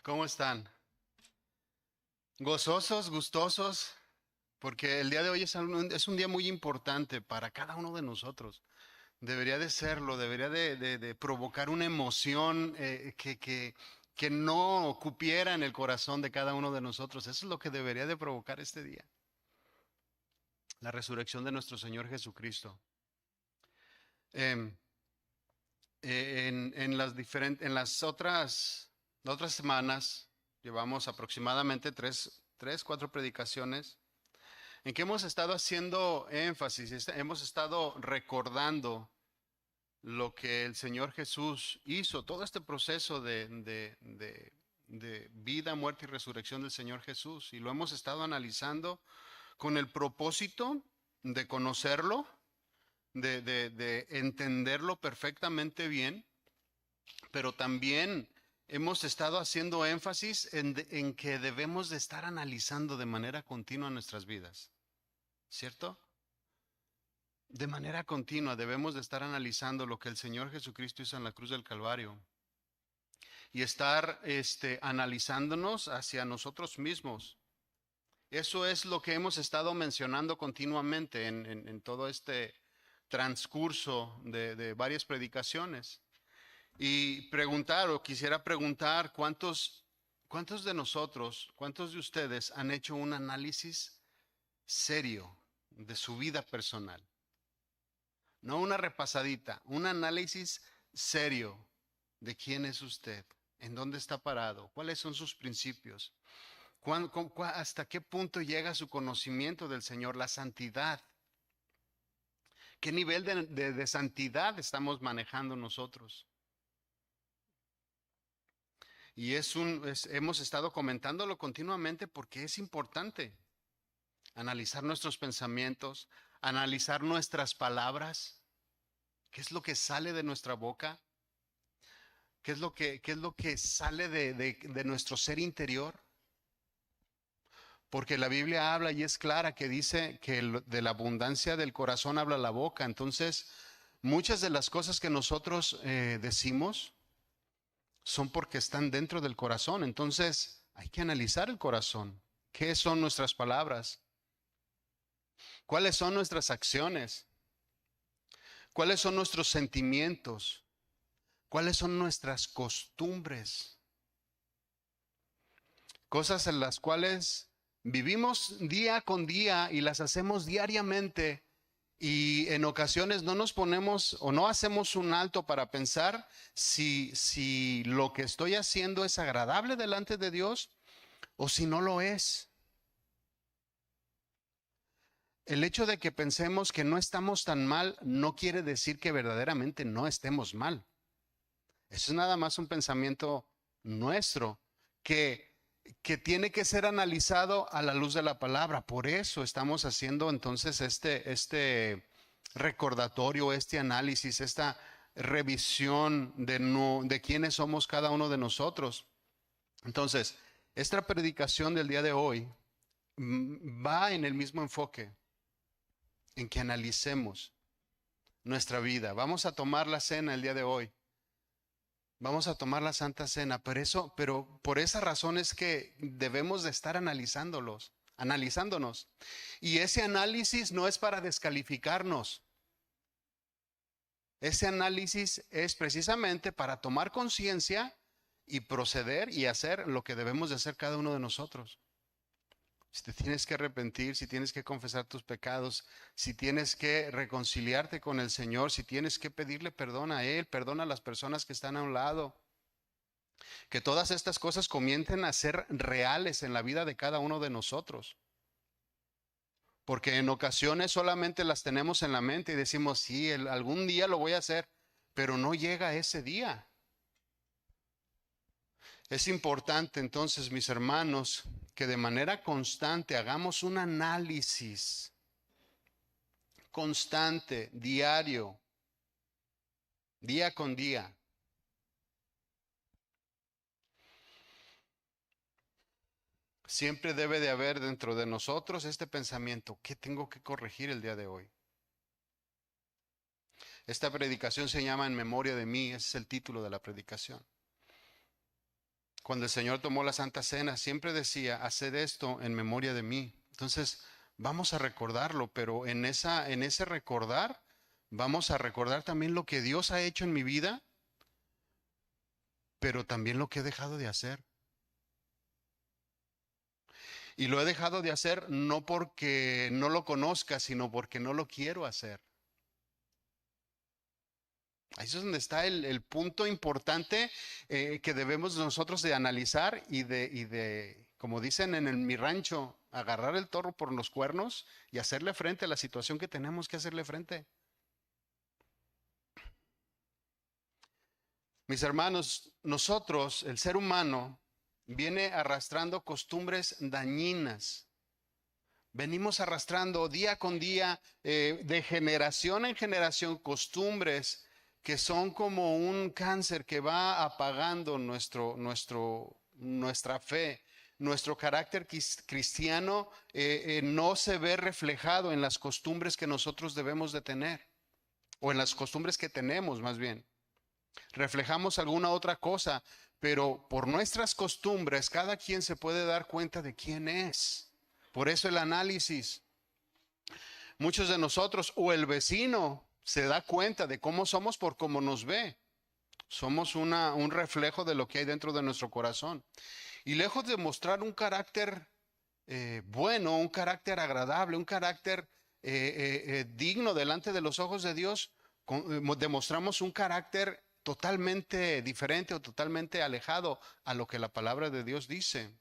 ¿Cómo están? ¿Gozosos, gustosos? Porque el día de hoy es un día muy importante para cada uno de nosotros. Debería de serlo, debería de provocar una emoción que no cupiera en el corazón de cada uno de nosotros. Eso es lo que debería de provocar este día. La resurrección de nuestro Señor Jesucristo. Em, en las otras semanas, llevamos aproximadamente cuatro predicaciones en que hemos estado haciendo énfasis, hemos estado recordando lo que el Señor Jesús hizo, todo este proceso de vida, muerte y resurrección del Señor Jesús. Y lo hemos estado analizando con el propósito de conocerlo, de entenderlo perfectamente bien, pero también hemos estado haciendo énfasis en que debemos de estar analizando de manera continua nuestras vidas, ¿cierto? De manera continua debemos de estar analizando lo que el Señor Jesucristo hizo en la cruz del Calvario y estar analizándonos hacia nosotros mismos. Eso es lo que hemos estado mencionando continuamente en todo este transcurso de varias predicaciones. Y preguntar, o quisiera preguntar, ¿cuántos de nosotros, cuántos de ustedes han hecho un análisis serio de su vida personal? No una repasadita, un análisis serio de quién es usted, en dónde está parado, cuáles son sus principios, hasta qué punto llega su conocimiento del Señor, la santidad, qué nivel de santidad estamos manejando nosotros. Y hemos estado comentándolo continuamente porque es importante analizar nuestros pensamientos, analizar nuestras palabras, qué es lo que sale de nuestra boca. Qué es lo que sale de nuestro ser interior? Porque la Biblia habla y es clara que dice que de la abundancia del corazón habla la boca. Entonces, muchas de las cosas que nosotros decimos son porque están dentro del corazón. Entonces, hay que analizar el corazón. ¿Qué son nuestras palabras? ¿Cuáles son nuestras acciones? ¿Cuáles son nuestros sentimientos? ¿Cuáles son nuestras costumbres? Cosas en las cuales vivimos día con día y las hacemos diariamente, y en ocasiones no nos ponemos o no hacemos un alto para pensar si lo que estoy haciendo es agradable delante de Dios o si no lo es. El hecho de que pensemos que no estamos tan mal no quiere decir que verdaderamente no estemos mal. Eso es nada más un pensamiento nuestro que, que tiene que ser analizado a la luz de la palabra. Por eso estamos haciendo entonces este recordatorio, este análisis, esta revisión de quiénes somos cada uno de nosotros. Entonces, esta predicación del día de hoy va en el mismo enfoque, en que analicemos nuestra vida. Vamos a tomar la cena el día de hoy. Vamos a tomar la Santa Cena, pero por esa razón es que debemos de estar analizándonos. Y ese análisis no es para descalificarnos. Ese análisis es precisamente para tomar conciencia y proceder y hacer lo que debemos de hacer cada uno de nosotros. Si te tienes que arrepentir, si tienes que confesar tus pecados, si tienes que reconciliarte con el Señor, si tienes que pedirle perdón a Él, perdona a las personas que están a un lado. Que todas estas cosas comiencen a ser reales en la vida de cada uno de nosotros. Porque en ocasiones solamente las tenemos en la mente y decimos, sí, algún día lo voy a hacer, pero no llega ese día. Es importante entonces, mis hermanos, que de manera constante hagamos un análisis constante, diario, día con día. Siempre debe de haber dentro de nosotros este pensamiento: ¿qué tengo que corregir el día de hoy? Esta predicación se llama En memoria de mí, ese es el título de la predicación. cuando el Señor tomó la Santa Cena, siempre decía, haced esto en memoria de mí. Entonces, vamos a recordarlo, pero en ese recordar, vamos a recordar también lo que Dios ha hecho en mi vida, pero también lo que he dejado de hacer. Y lo he dejado de hacer no porque no lo conozca, sino porque no lo quiero hacer. Ahí es donde está el punto importante que debemos nosotros de analizar como dicen mi rancho, agarrar el toro por los cuernos y hacerle frente a la situación que tenemos que hacerle frente. Mis hermanos, nosotros, el ser humano, viene arrastrando costumbres dañinas. Venimos arrastrando día con día, de generación en generación, costumbres que son como un cáncer que va apagando nuestra fe. Nuestro carácter cristiano no se ve reflejado en las costumbres que nosotros debemos de tener, o en las costumbres que tenemos más bien. Reflejamos alguna otra cosa, pero por nuestras costumbres cada quien se puede dar cuenta de quién es. Por eso el análisis. Muchos de nosotros o el vecino se da cuenta de cómo somos por cómo nos ve. Somos un reflejo de lo que hay dentro de nuestro corazón. Y lejos de mostrar un carácter bueno, un carácter agradable, un carácter digno delante de los ojos de Dios, demostramos un carácter totalmente diferente o totalmente alejado a lo que la palabra de Dios dice.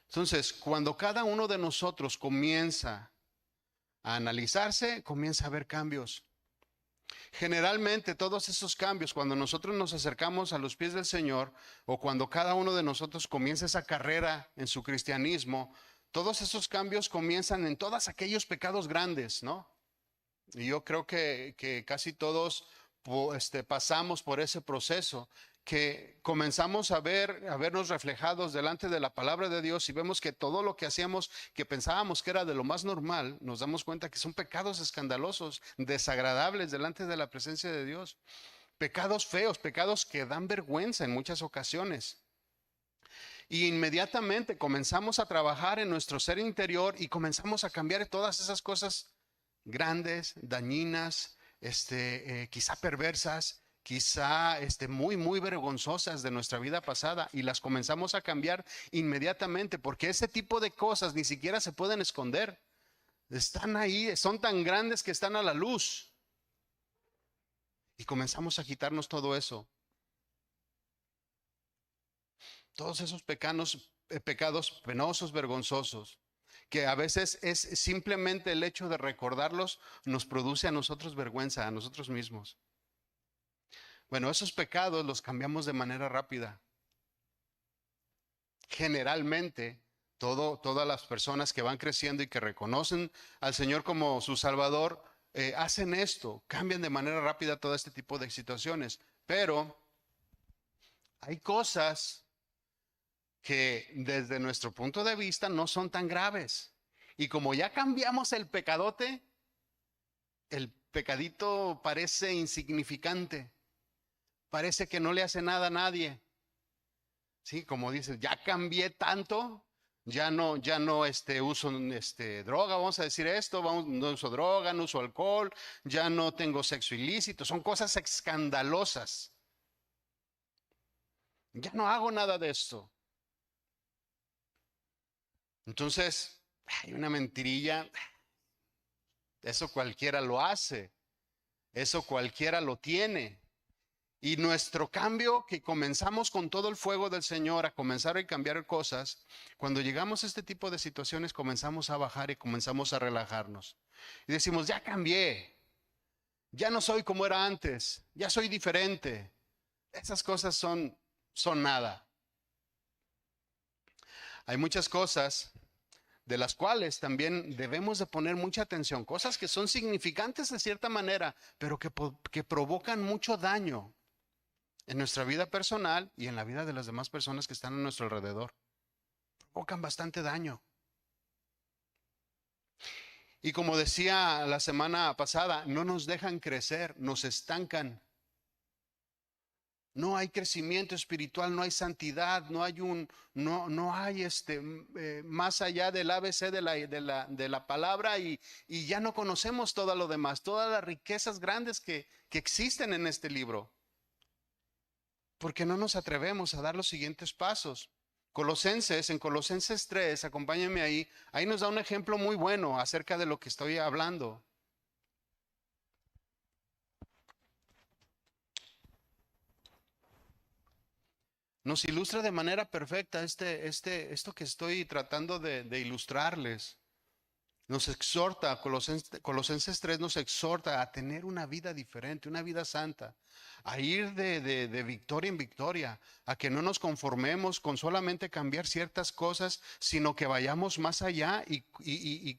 Entonces, cuando cada uno de nosotros comienza a analizarse, comienza a haber cambios. Generalmente todos esos cambios, cuando nosotros nos acercamos a los pies del Señor, o cuando cada uno de nosotros comienza esa carrera en su cristianismo, todos esos cambios comienzan en todos aquellos pecados grandes, ¿no? Y yo creo que casi todos pasamos por ese proceso, que comenzamos a vernos reflejados delante de la palabra de Dios y vemos que todo lo que hacíamos, que pensábamos que era de lo más normal, nos damos cuenta que son pecados escandalosos, desagradables delante de la presencia de Dios. Pecados feos, pecados que dan vergüenza en muchas ocasiones. Y inmediatamente comenzamos a trabajar en nuestro ser interior y comenzamos a cambiar todas esas cosas grandes, dañinas, quizá perversas, quizá muy, muy vergonzosas de nuestra vida pasada, y las comenzamos a cambiar inmediatamente, porque ese tipo de cosas ni siquiera se pueden esconder. Están ahí, son tan grandes que están a la luz. Y comenzamos a quitarnos todo eso. Todos esos pecados penosos, vergonzosos, que a veces es simplemente el hecho de recordarlos nos produce a nosotros vergüenza, a nosotros mismos. Bueno, esos pecados los cambiamos de manera rápida. Generalmente, todas las personas que van creciendo y que reconocen al Señor como su Salvador, hacen esto, cambian de manera rápida todo este tipo de situaciones. Pero hay cosas que desde nuestro punto de vista no son tan graves. Y como ya cambiamos el pecadote, el pecadito parece insignificante. Parece que no le hace nada a nadie. Sí, como dices, ya cambié tanto, ya no uso droga, vamos a decir esto, no uso droga, no uso alcohol, ya no tengo sexo ilícito, son cosas escandalosas. Ya no hago nada de esto. Entonces, hay una mentirilla, eso cualquiera lo hace, eso cualquiera lo tiene. Y nuestro cambio, que comenzamos con todo el fuego del Señor a comenzar a cambiar cosas, cuando llegamos a este tipo de situaciones comenzamos a bajar y comenzamos a relajarnos. Y decimos, ya cambié, ya no soy como era antes, ya soy diferente. Esas cosas son nada. Hay muchas cosas de las cuales también debemos de poner mucha atención, cosas que son significantes de cierta manera, pero que provocan mucho daño en nuestra vida personal y en la vida de las demás personas que están a nuestro alrededor. Provocan bastante daño. Y como decía la semana pasada, no nos dejan crecer, nos estancan. no hay crecimiento espiritual, no hay santidad, no hay más allá del ABC de la palabra y ya no conocemos todo lo demás, todas las riquezas grandes que existen en este libro. Porque no nos atrevemos a dar los siguientes pasos. En Colosenses 3, acompáñenme ahí nos da un ejemplo muy bueno acerca de lo que estoy hablando. Nos ilustra de manera perfecta esto que estoy tratando de ilustrarles. Nos exhorta, Colosenses 3 nos exhorta a tener una vida diferente, una vida santa, a ir de victoria en victoria, a que no nos conformemos con solamente cambiar ciertas cosas, sino que vayamos más allá y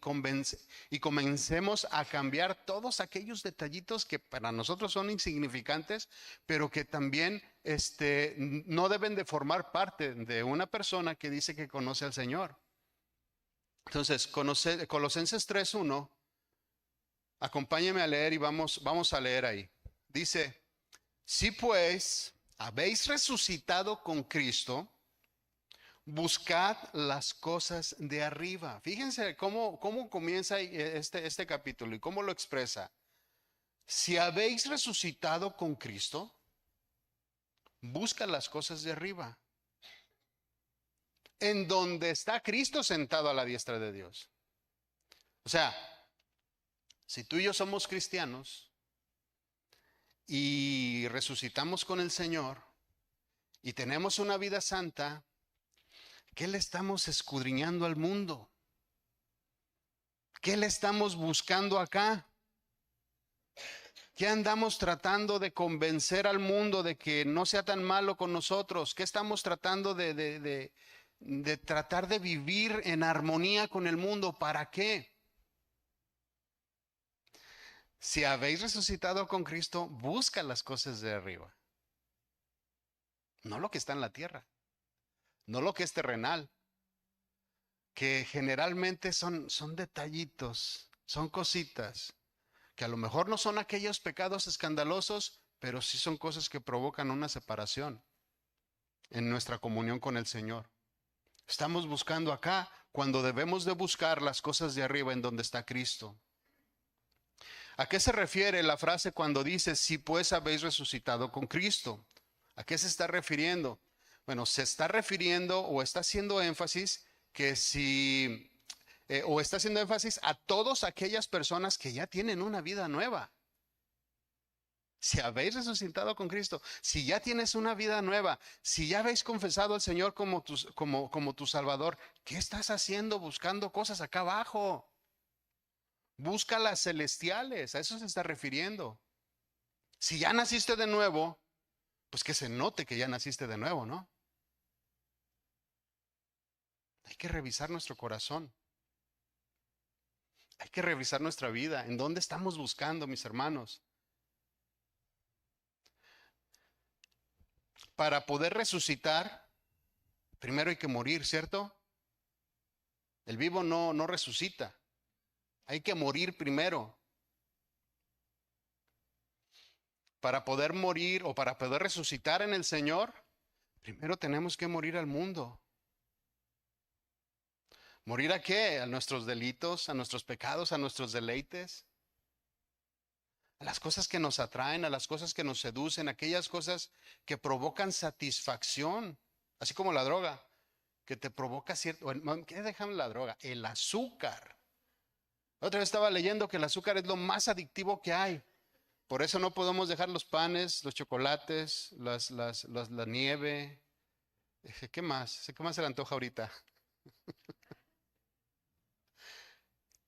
comencemos a cambiar todos aquellos detallitos que para nosotros son insignificantes, pero que también no deben de formar parte de una persona que dice que conoce al Señor. Entonces, Colosenses 3:1, acompáñeme a leer y vamos a leer ahí. Dice, si pues habéis resucitado con Cristo, buscad las cosas de arriba. Fíjense cómo comienza este capítulo y cómo lo expresa. Si habéis resucitado con Cristo, busca las cosas de arriba, en donde está Cristo sentado a la diestra de Dios. O sea, si tú y yo somos cristianos y resucitamos con el Señor y tenemos una vida santa, ¿qué le estamos escudriñando al mundo? ¿Qué le estamos buscando acá? ¿Qué andamos tratando de convencer al mundo de que no sea tan malo con nosotros? ¿Qué estamos tratando de tratar de vivir en armonía con el mundo? ¿Para qué? Si habéis resucitado con Cristo, busca las cosas de arriba. No lo que está en la tierra, no lo que es terrenal, que generalmente son detallitos, son cositas, que a lo mejor no son aquellos pecados escandalosos, pero sí son cosas que provocan una separación en nuestra comunión con el Señor. Estamos buscando acá cuando debemos de buscar las cosas de arriba en donde está Cristo. ¿A qué se refiere la frase cuando dice, si pues habéis resucitado con Cristo? ¿A qué se está refiriendo? Bueno, se está refiriendo o está haciendo énfasis que o está haciendo énfasis a todas aquellas personas que ya tienen una vida nueva. Si habéis resucitado con Cristo, si ya tienes una vida nueva, si ya habéis confesado al Señor como tu Salvador, ¿qué estás haciendo buscando cosas acá abajo? Busca las celestiales, a eso se está refiriendo. Si ya naciste de nuevo, pues que se note que ya naciste de nuevo, ¿no? Hay que revisar nuestro corazón. Hay que revisar nuestra vida. ¿En dónde estamos buscando, mis hermanos? Para poder resucitar, primero hay que morir, ¿cierto? El vivo no resucita. Hay que morir primero. Para poder morir o para poder resucitar en el Señor, primero tenemos que morir al mundo. ¿Morir a qué? A nuestros delitos, a nuestros pecados, a nuestros deleites, a las cosas que nos atraen, a las cosas que nos seducen, aquellas cosas que provocan satisfacción, así como la droga, que te provoca cierto, ¿qué dejan la droga? El azúcar. Otra vez estaba leyendo que el azúcar es lo más adictivo que hay. Por eso no podemos dejar los panes, los chocolates, la nieve. ¿Qué más? ¿Qué más se le antoja ahorita?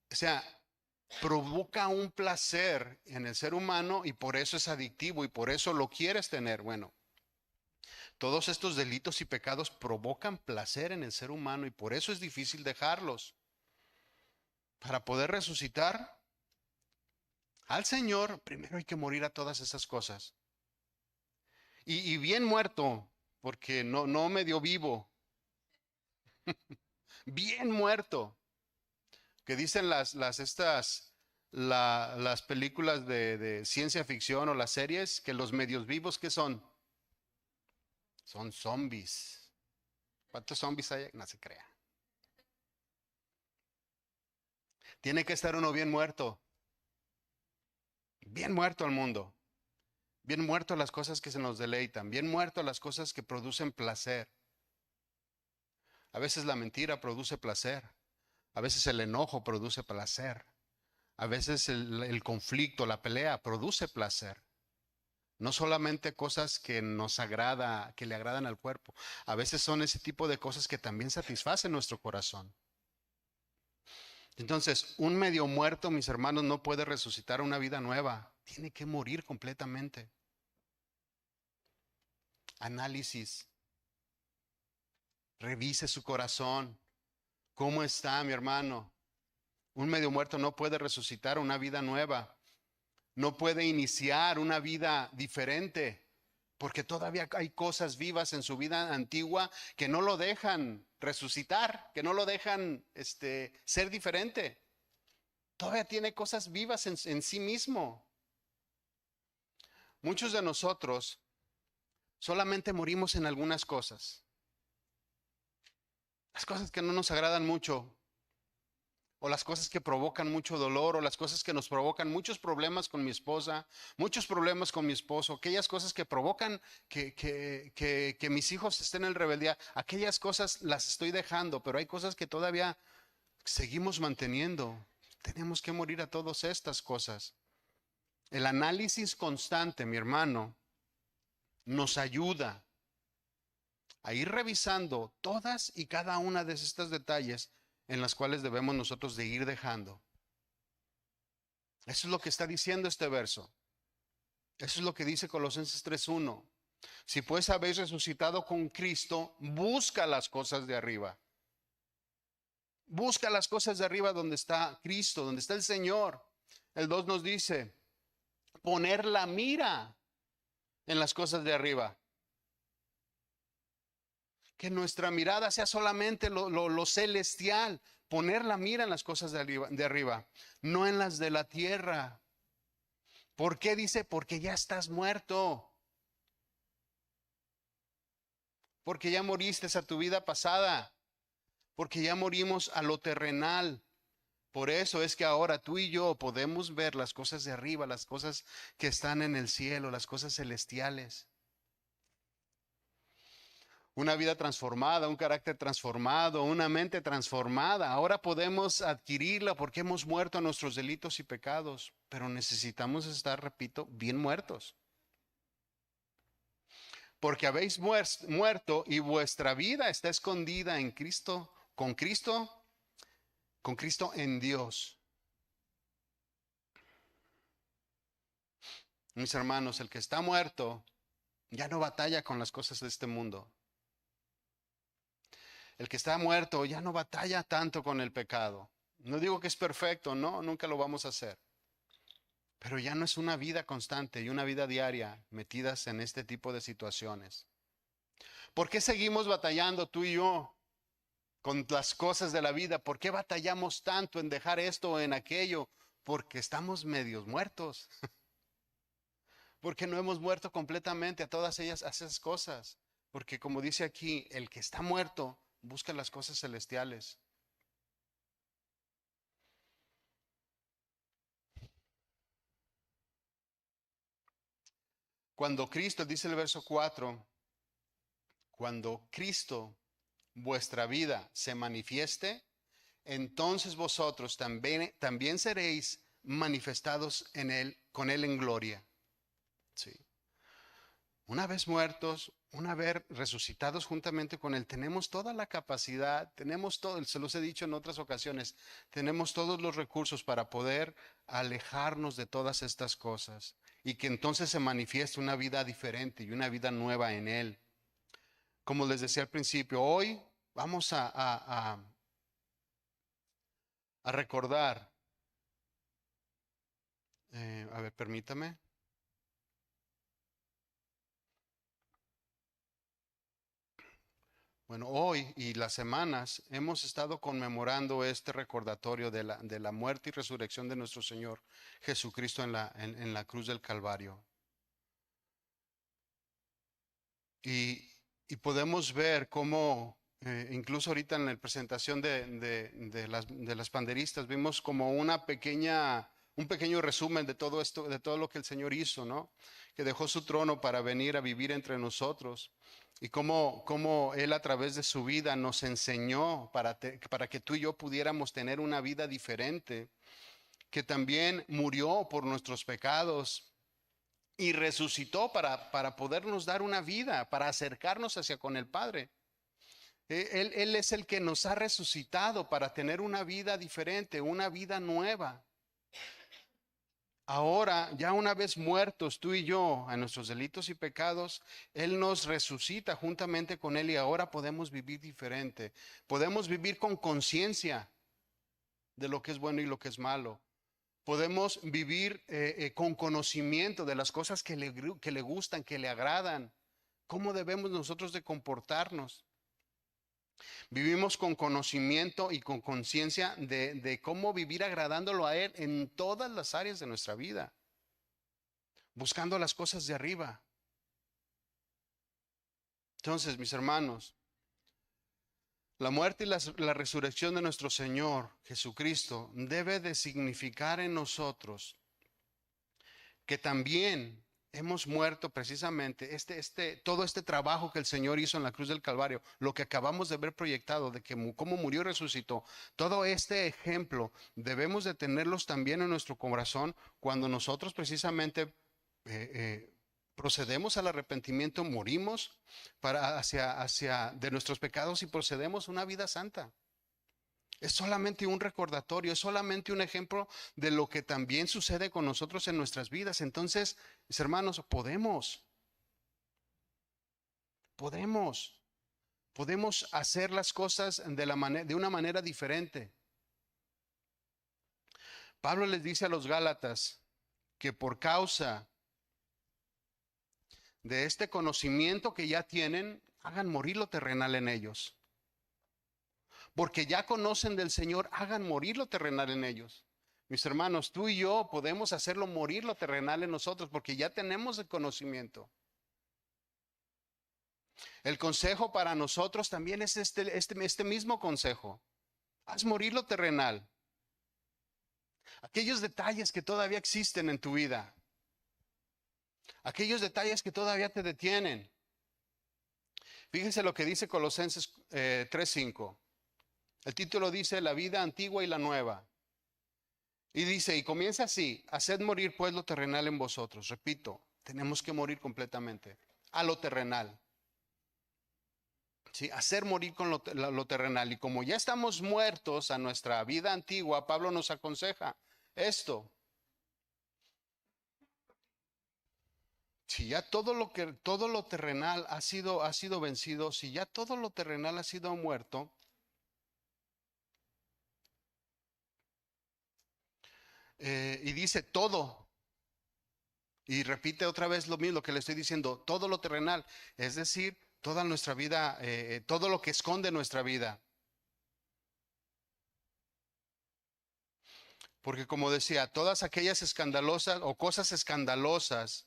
O sea, provoca un placer en el ser humano y por eso es adictivo y por eso lo quieres tener. Bueno, todos estos delitos y pecados provocan placer en el ser humano y por eso es difícil dejarlos. Para poder resucitar al Señor, primero hay que morir a todas esas cosas. Y bien muerto, porque no medio vivo. Bien muerto. Que dicen las películas de ciencia ficción o las series, que los medios vivos, ¿qué son? Son zombies. ¿Cuántos zombies hay? No se crea. Tiene que estar uno bien muerto al mundo, bien muerto a las cosas que se nos deleitan, bien muerto a las cosas que producen placer. A veces la mentira produce placer, a veces el enojo produce placer, a veces el conflicto, la pelea produce placer. No solamente cosas que nos agrada, que le agradan al cuerpo. A veces son ese tipo de cosas que también satisfacen nuestro corazón. Entonces, un medio muerto, mis hermanos, no puede resucitar una vida nueva. Tiene que morir completamente. Análisis. Revise su corazón. ¿Cómo está, mi hermano? Un medio muerto no puede resucitar una vida nueva. No puede iniciar una vida diferente, porque todavía hay cosas vivas en su vida antigua que no lo dejan resucitar, que no lo dejan ser diferente. Todavía tiene cosas vivas en sí mismo. Muchos de nosotros solamente morimos en algunas cosas. Las cosas que no nos agradan mucho, o las cosas que provocan mucho dolor, o las cosas que nos provocan muchos problemas con mi esposa, muchos problemas con mi esposo, aquellas cosas que provocan que mis hijos estén en rebeldía, aquellas cosas las estoy dejando, pero hay cosas que todavía seguimos manteniendo. Tenemos que morir a todas estas cosas. El análisis constante, mi hermano, nos ayuda a ir revisando todas y cada una de estos detalles en las cuales debemos nosotros de ir dejando. Eso es lo que está diciendo este verso. Eso es lo que dice Colosenses 3:1. Si pues habéis resucitado con Cristo, busca las cosas de arriba. Busca las cosas de arriba donde está Cristo, donde está el Señor. El 2 nos dice, poner la mira en las cosas de arriba. Que nuestra mirada sea solamente lo celestial. Poner la mira en las cosas de arriba, no en las de la tierra. ¿Por qué dice? Porque ya estás muerto. Porque ya moriste a tu vida pasada. Porque ya morimos a lo terrenal. Por eso es que ahora tú y yo podemos ver las cosas de arriba, las cosas que están en el cielo, las cosas celestiales. Una vida transformada, un carácter transformado, una mente transformada. Ahora podemos adquirirla porque hemos muerto a nuestros delitos y pecados, pero necesitamos estar, repito, bien muertos. Porque habéis muerto y vuestra vida está escondida en Cristo, con Cristo en Dios. Mis hermanos, el que está muerto ya no batalla con las cosas de este mundo. El que está muerto ya no batalla tanto con el pecado. No digo que es perfecto, no, nunca lo vamos a hacer. Pero ya no es una vida constante y una vida diaria metidas en este tipo de situaciones. ¿Por qué seguimos batallando tú y yo con las cosas de la vida? ¿Por qué batallamos tanto en dejar esto o en aquello? Porque estamos medios muertos. Porque no hemos muerto completamente a todas ellas, a esas cosas. Porque como dice aquí, el que está muerto busca las cosas celestiales. Cuando Cristo, dice el verso 4, cuando Cristo, vuestra vida, se manifieste, entonces vosotros también seréis manifestados en él, con él en gloria. Sí. Una vez muertos, una vez resucitados juntamente con él, tenemos toda la capacidad, tenemos todo, se los he dicho en otras ocasiones, tenemos todos los recursos para poder alejarnos de todas estas cosas y que entonces se manifieste una vida diferente y una vida nueva en él. Como les decía al principio, hoy vamos a recordar. A ver, permítame. Bueno, hoy y las semanas hemos estado conmemorando este recordatorio de la muerte y resurrección de nuestro Señor Jesucristo en la cruz del Calvario. Y Y podemos ver cómo, incluso ahorita en la presentación de las panderistas, vimos como un pequeño resumen de todo esto, de todo lo que el Señor hizo, ¿no? Que dejó su trono para venir a vivir entre nosotros. Y cómo Él a través de su vida nos enseñó para que tú y yo pudiéramos tener una vida diferente, que también murió por nuestros pecados y resucitó para podernos dar una vida, para acercarnos hacia con el Padre. Él es el que nos ha resucitado para tener una vida diferente, una vida nueva. Ahora, ya una vez muertos tú y yo a nuestros delitos y pecados, Él nos resucita juntamente con Él y ahora podemos vivir diferente. Podemos vivir con conciencia de lo que es bueno y lo que es malo. Podemos vivir con conocimiento de las cosas que le gustan, que le agradan. ¿Cómo debemos nosotros de comportarnos? Vivimos con conocimiento y con conciencia de cómo vivir agradándolo a Él en todas las áreas de nuestra vida, buscando las cosas de arriba. Entonces, mis hermanos, la muerte y la resurrección de nuestro Señor Jesucristo debe de significar en nosotros que también hemos muerto precisamente todo este trabajo que el Señor hizo en la cruz del Calvario, lo que acabamos de ver proyectado, de que cómo murió y resucitó, todo este ejemplo debemos de tenerlos también en nuestro corazón cuando nosotros precisamente procedemos al arrepentimiento, morimos hacia de nuestros pecados y procedemos a una vida santa. Es solamente un recordatorio, es solamente un ejemplo de lo que también sucede con nosotros en nuestras vidas. Entonces, mis hermanos, podemos hacer las cosas de una manera diferente. Pablo les dice a los Gálatas que por causa de este conocimiento que ya tienen, hagan morir lo terrenal en ellos. Porque ya conocen del Señor, hagan morir lo terrenal en ellos. Mis hermanos, tú y yo podemos hacerlo morir lo terrenal en nosotros porque ya tenemos el conocimiento. El consejo para nosotros también es este mismo consejo. Haz morir lo terrenal. Aquellos detalles que todavía existen en tu vida. Aquellos detalles que todavía te detienen. Fíjense lo que dice Colosenses 3:5. El título dice la vida antigua y la nueva. Y dice, y comienza así, haced morir pues lo terrenal en vosotros. Repito, tenemos que morir completamente a lo terrenal. ¿Sí? Hacer morir con lo terrenal. Y como ya estamos muertos a nuestra vida antigua, Pablo nos aconseja esto. Si ya todo lo terrenal ha sido vencido, si ya todo lo terrenal ha sido muerto, y dice todo, y repite otra vez lo mismo que le estoy diciendo, todo lo terrenal, es decir, toda nuestra vida, todo lo que esconde nuestra vida. Porque como decía, todas aquellas escandalosas o cosas escandalosas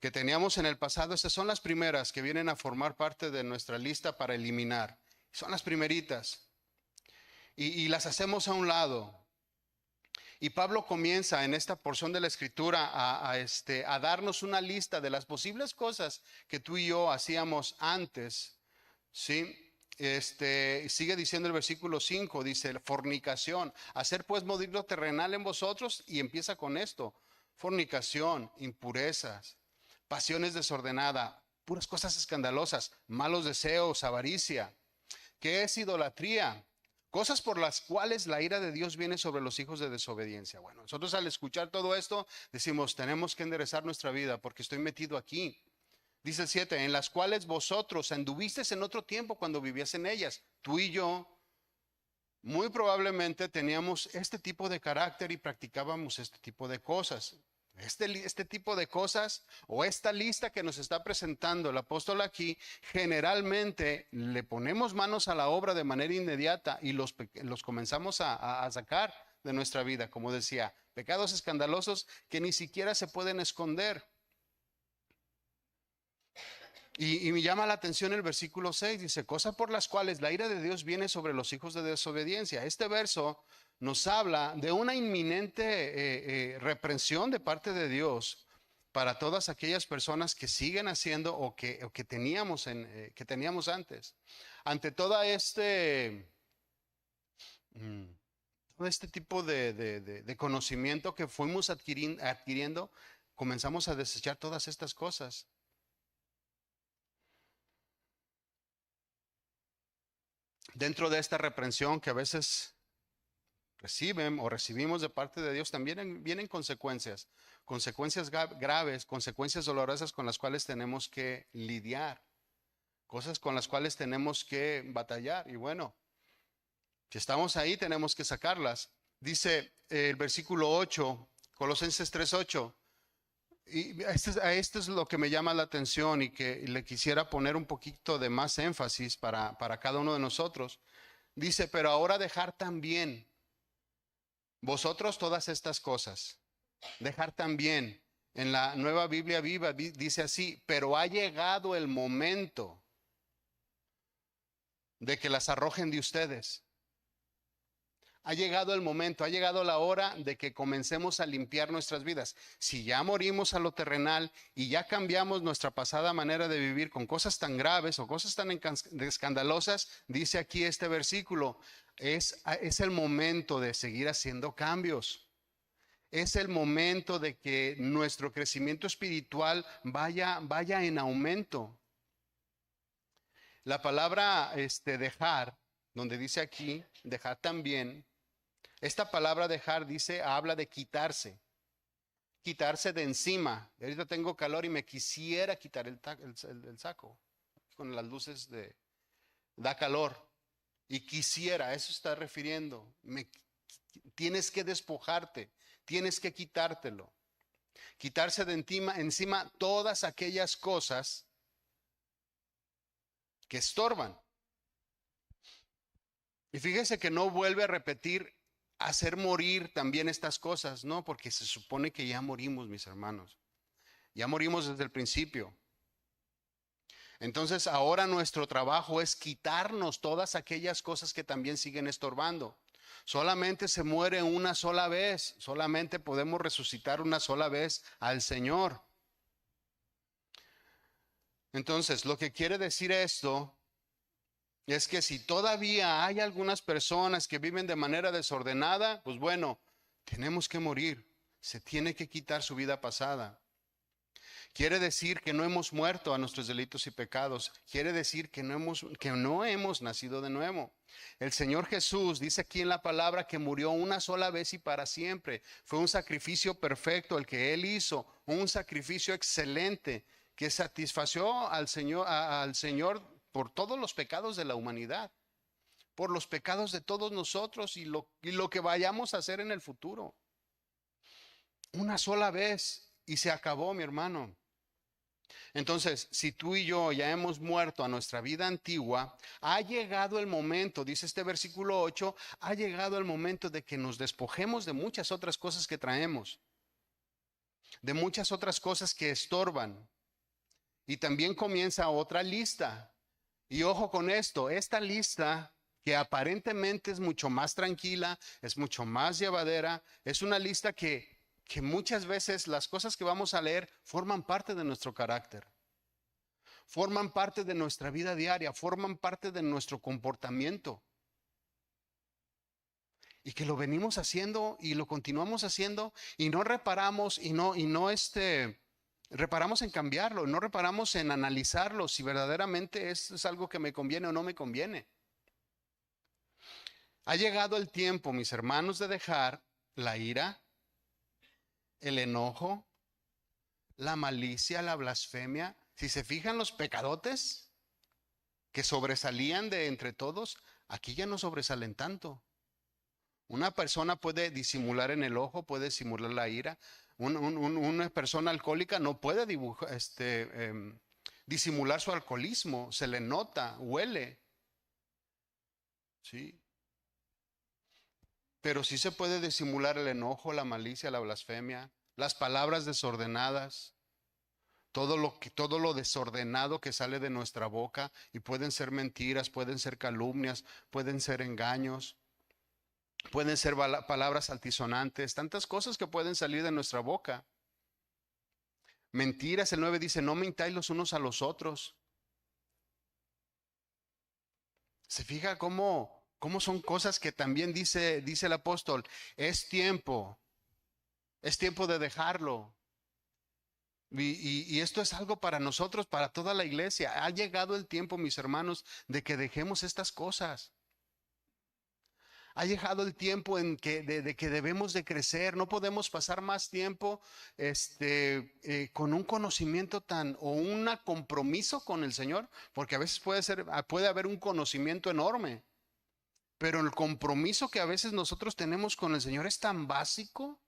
que teníamos en el pasado, estas son las primeras que vienen a formar parte de nuestra lista para eliminar. Son las primeritas. Y las hacemos a un lado. Y Pablo comienza en esta porción de la escritura a darnos una lista de las posibles cosas que tú y yo hacíamos antes, ¿sí? Sigue diciendo el versículo 5, dice, fornicación, hacer pues morir lo terrenal en vosotros, y empieza con esto, fornicación, impurezas, pasiones desordenadas, puras cosas escandalosas, malos deseos, avaricia. ¿Qué es idolatría? Cosas por las cuales la ira de Dios viene sobre los hijos de desobediencia. Bueno, nosotros al escuchar todo esto decimos, tenemos que enderezar nuestra vida porque estoy metido aquí. Dice el 7, en las cuales vosotros anduvisteis en otro tiempo cuando vivías en ellas. Tú y yo muy probablemente teníamos este tipo de carácter y practicábamos este tipo de cosas. Este tipo de cosas o esta lista que nos está presentando el apóstol aquí, generalmente le ponemos manos a la obra de manera inmediata y los comenzamos a sacar de nuestra vida. Como decía, pecados escandalosos que ni siquiera se pueden esconder. Y me llama la atención el versículo 6, dice, cosas por las cuales la ira de Dios viene sobre los hijos de desobediencia. Este verso nos habla de una inminente reprensión de parte de Dios para todas aquellas personas que siguen haciendo o que teníamos, que teníamos antes. Ante mm, todo este tipo de conocimiento que fuimos adquiriendo, comenzamos a desechar todas estas cosas. Dentro de esta reprensión que a veces reciben o recibimos de parte de Dios, también vienen consecuencias, consecuencias graves, consecuencias dolorosas con las cuales tenemos que lidiar, cosas con las cuales tenemos que batallar. Y bueno, si estamos ahí, tenemos que sacarlas. Dice el versículo 8, Colosenses 3:8. Y esto es lo que me llama la atención y que le quisiera poner un poquito de más énfasis para cada uno de nosotros. Dice, pero ahora dejar también vosotros todas estas cosas. Dejar también. En la Nueva Biblia Viva dice así, pero ha llegado el momento de que las arrojen de ustedes. Ha llegado el momento, ha llegado la hora de que comencemos a limpiar nuestras vidas. Si ya morimos a lo terrenal y ya cambiamos nuestra pasada manera de vivir con cosas tan graves o cosas tan escandalosas, dice aquí este versículo, es el momento de seguir haciendo cambios. Es el momento de que nuestro crecimiento espiritual vaya en aumento. La palabra dejar, donde dice aquí, dejar también, esta palabra dejar habla de quitarse, quitarse de encima. Ahorita tengo calor y me quisiera quitar el saco. Con las luces da calor. Y quisiera, eso está refiriendo. Tienes que despojarte, tienes que quitártelo. Quitarse de encima todas aquellas cosas que estorban. Y fíjese que no vuelve a repetir hacer morir también estas cosas, no, porque se supone que ya morimos, mis hermanos. Ya morimos desde el principio. Entonces ahora nuestro trabajo es quitarnos todas aquellas cosas que también siguen estorbando. Solamente se muere una sola vez, solamente podemos resucitar una sola vez al Señor. Entonces, lo que quiere decir esto es que si todavía hay algunas personas que viven de manera desordenada, pues bueno, tenemos que morir. Se tiene que quitar su vida pasada. Quiere decir que no hemos muerto a nuestros delitos y pecados. Quiere decir que no hemos nacido de nuevo. El Señor Jesús dice aquí en la palabra que murió una sola vez y para siempre. Fue un sacrificio perfecto el que Él hizo, un sacrificio excelente que satisfació al Señor por todos los pecados de la humanidad, por los pecados de todos nosotros y lo que vayamos a hacer en el futuro. Una sola vez y se acabó, mi hermano. Entonces, si tú y yo ya hemos muerto a nuestra vida antigua, ha llegado el momento, dice este versículo 8, ha llegado el momento de que nos despojemos de muchas otras cosas que traemos, de muchas otras cosas que estorban. Y también comienza otra lista. Y ojo con esto, esta lista que aparentemente es mucho más tranquila, es mucho más llevadera, es una lista que muchas veces las cosas que vamos a leer forman parte de nuestro carácter, forman parte de nuestra vida diaria, forman parte de nuestro comportamiento. Y que lo venimos haciendo y lo continuamos haciendo y no reparamos reparamos en cambiarlo, no reparamos en analizarlo si verdaderamente es algo que me conviene o no me conviene. Ha llegado el tiempo, mis hermanos, de dejar la ira, el enojo, la malicia, la blasfemia. Si se fijan los pecadotes que sobresalían de entre todos, aquí ya no sobresalen tanto. Una persona puede disimular en el ojo, puede disimular la ira. Una persona alcohólica no puede disimular su alcoholismo, se le nota, huele. ¿Sí? Pero sí se puede disimular el enojo, la malicia, la blasfemia, las palabras desordenadas. todo lo desordenado que sale de nuestra boca, y pueden ser mentiras, pueden ser calumnias, pueden ser engaños, pueden ser palabras altisonantes, tantas cosas que pueden salir de nuestra boca. Mentiras, el 9 dice, no mintáis los unos a los otros. ¿Se fija cómo son cosas que también dice el apóstol? Es tiempo de dejarlo. Y esto es algo para nosotros, para toda la iglesia. Ha llegado el tiempo, mis hermanos, de que dejemos estas cosas. Ha llegado el tiempo en que, de que debemos de crecer. No podemos pasar más tiempo con un conocimiento o un compromiso con el Señor, porque a veces puede haber un conocimiento enorme, pero el compromiso que a veces nosotros tenemos con el Señor es tan básico,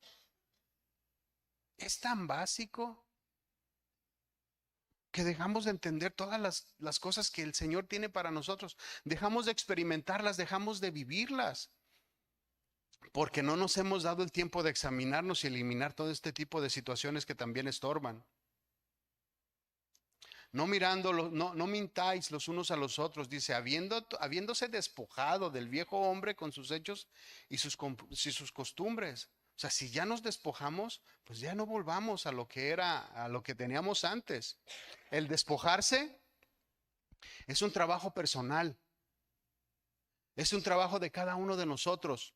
que dejamos de entender todas las cosas que el Señor tiene para nosotros. Dejamos de experimentarlas, dejamos de vivirlas, porque no nos hemos dado el tiempo de examinarnos y eliminar todo este tipo de situaciones que también estorban. No mintáis los unos a los otros, dice, habiéndose despojado del viejo hombre con sus hechos y sus costumbres. O sea, si ya nos despojamos, pues ya no volvamos a lo que a lo que teníamos antes. El despojarse es un trabajo personal, es un trabajo de cada uno de nosotros.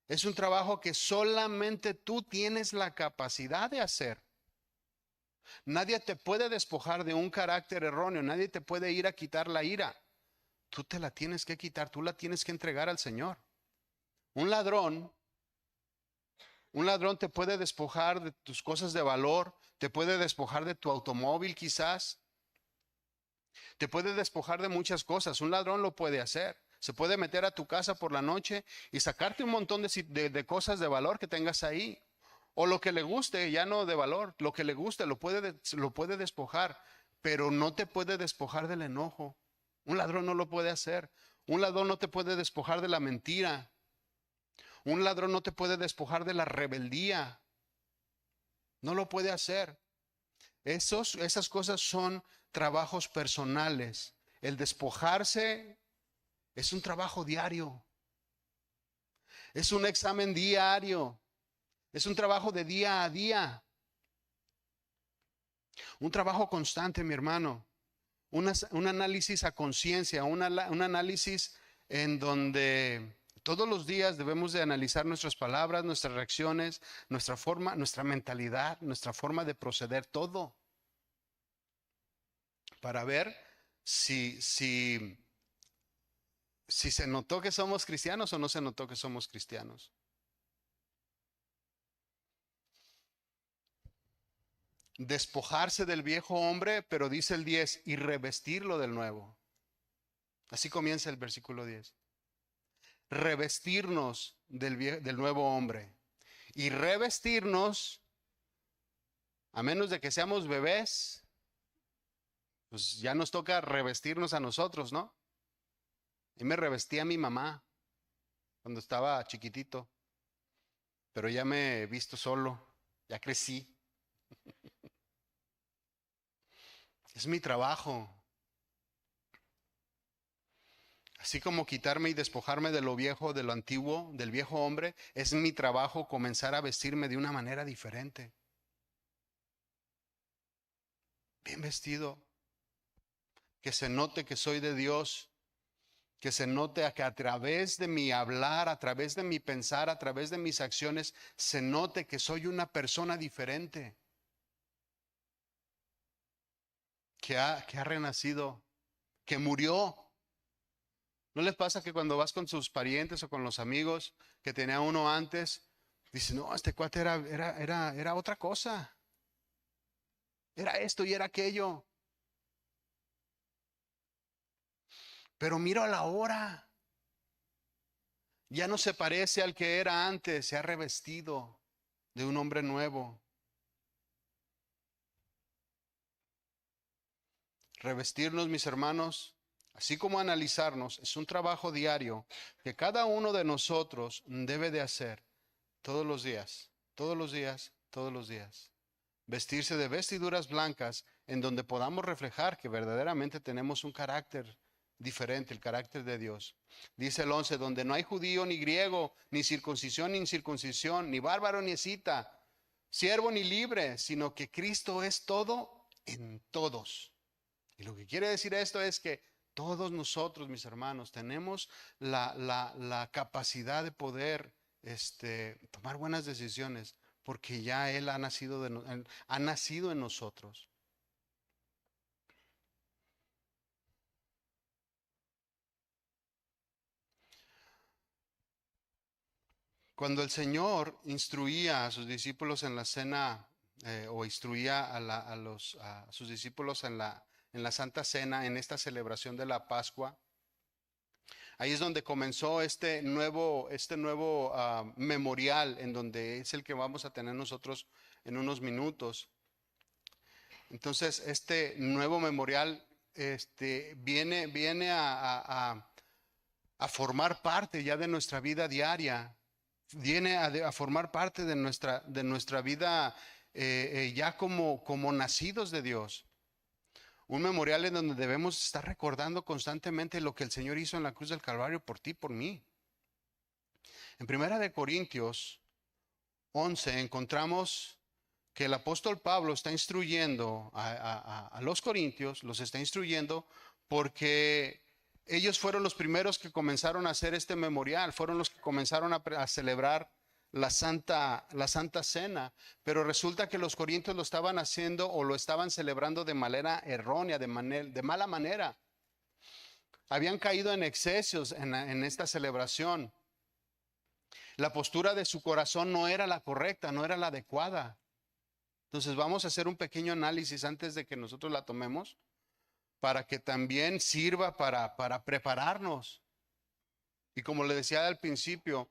Es un trabajo que solamente tú tienes la capacidad de hacer. Nadie te puede despojar de un carácter erróneo, nadie te puede ir a quitar la ira. Tú te la tienes que quitar, tú la tienes que entregar al Señor. Un ladrón te puede despojar de tus cosas de valor, te puede despojar de tu automóvil quizás, te puede despojar de muchas cosas. Un ladrón lo puede hacer. Se puede meter a tu casa por la noche y sacarte un montón de cosas de valor que tengas ahí. O lo que le guste, ya no de valor, lo que le guste lo puede despojar, pero no te puede despojar del enojo. Un ladrón no lo puede hacer. Un ladrón no te puede despojar de la mentira. Un ladrón no te puede despojar de la rebeldía. No lo puede hacer. Esas cosas son trabajos personales. El despojarse es un trabajo diario. Es un examen diario. Es un trabajo de día a día. Un trabajo constante, mi hermano. Un análisis a conciencia, un análisis en donde todos los días debemos de analizar nuestras palabras, nuestras reacciones, nuestra forma, nuestra mentalidad, nuestra forma de proceder, todo. Para ver si se notó que somos cristianos o no se notó que somos cristianos. Despojarse del viejo hombre, pero dice el 10, y revestirlo del nuevo. Así comienza el versículo 10. Revestirnos del nuevo hombre. Y revestirnos, a menos de que seamos bebés, pues ya nos toca revestirnos a nosotros, ¿no? Y me revestí a mi mamá cuando estaba chiquitito, pero ya me he visto solo, ya crecí. Es mi trabajo. Así como quitarme y despojarme de lo viejo, de lo antiguo, del viejo hombre, es mi trabajo comenzar a vestirme de una manera diferente. Bien vestido. Que se note que soy de Dios. Que se note que a través de mi hablar, a través de mi pensar, a través de mis acciones, se note que soy una persona diferente. Que ha renacido. Que murió. ¿No les pasa que cuando vas con sus parientes o con los amigos que tenía uno antes, dice, no, este cuate era otra cosa? Era esto y era aquello. Pero miro a la hora. Ya no se parece al que era antes, se ha revestido de un hombre nuevo. Revestirnos, mis hermanos, así como analizarnos, es un trabajo diario que cada uno de nosotros debe de hacer todos los días, todos los días, todos los días. vestirse de vestiduras blancas en donde podamos reflejar que verdaderamente tenemos un carácter diferente, el carácter de Dios. Dice el 11, donde no hay judío ni griego, ni circuncisión ni incircuncisión, ni bárbaro ni escita, siervo ni libre, sino que Cristo es todo en todos. Y lo que quiere decir esto es que todos nosotros, mis hermanos, tenemos la capacidad de poder tomar buenas decisiones, porque ya Él ha nacido, ha nacido en nosotros. Cuando el Señor instruía a sus discípulos en la cena, o instruía a sus discípulos en la Santa Cena, en esta celebración de la Pascua, ahí es donde comenzó este nuevo memorial, en donde es el que vamos a tener nosotros en unos minutos. Entonces, este nuevo memorial viene a formar parte ya de nuestra vida diaria, viene a formar parte de nuestra vida ya como nacidos de Dios. Un memorial en donde debemos estar recordando constantemente lo que el Señor hizo en la cruz del Calvario por ti, por mí. En Primera de Corintios 11 encontramos que el apóstol Pablo está instruyendo a los corintios, los está instruyendo porque ellos fueron los primeros que comenzaron a hacer este memorial, fueron los que comenzaron a celebrar la Santa Cena, pero resulta que los corintios lo estaban haciendo o lo estaban celebrando de manera errónea, de mala manera. Habían caído en excesos en esta celebración. La postura de su corazón no era la correcta, no era la adecuada. Entonces vamos a hacer un pequeño análisis antes de que nosotros la tomemos, para que también sirva para prepararnos. Y como le decía al principio,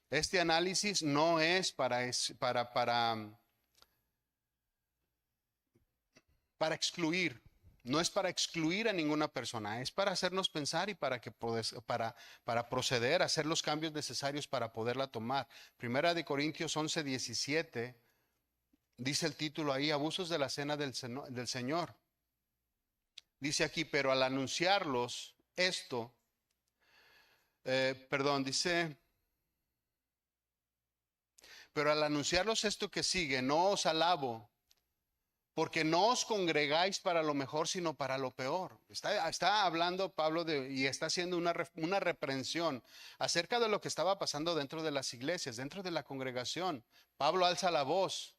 este análisis no es para excluir, no es para excluir a ninguna persona, es para hacernos pensar y para proceder a hacer los cambios necesarios para poderla tomar. Primera de Corintios 11:17, dice el título ahí, abusos de la cena del Señor. Dice aquí, pero al anunciarlos esto, dice, pero al anunciarlos esto que sigue, no os alabo, porque no os congregáis para lo mejor, sino para lo peor. Está hablando Pablo y está haciendo una reprensión acerca de lo que estaba pasando dentro de las iglesias, dentro de la congregación. Pablo alza la voz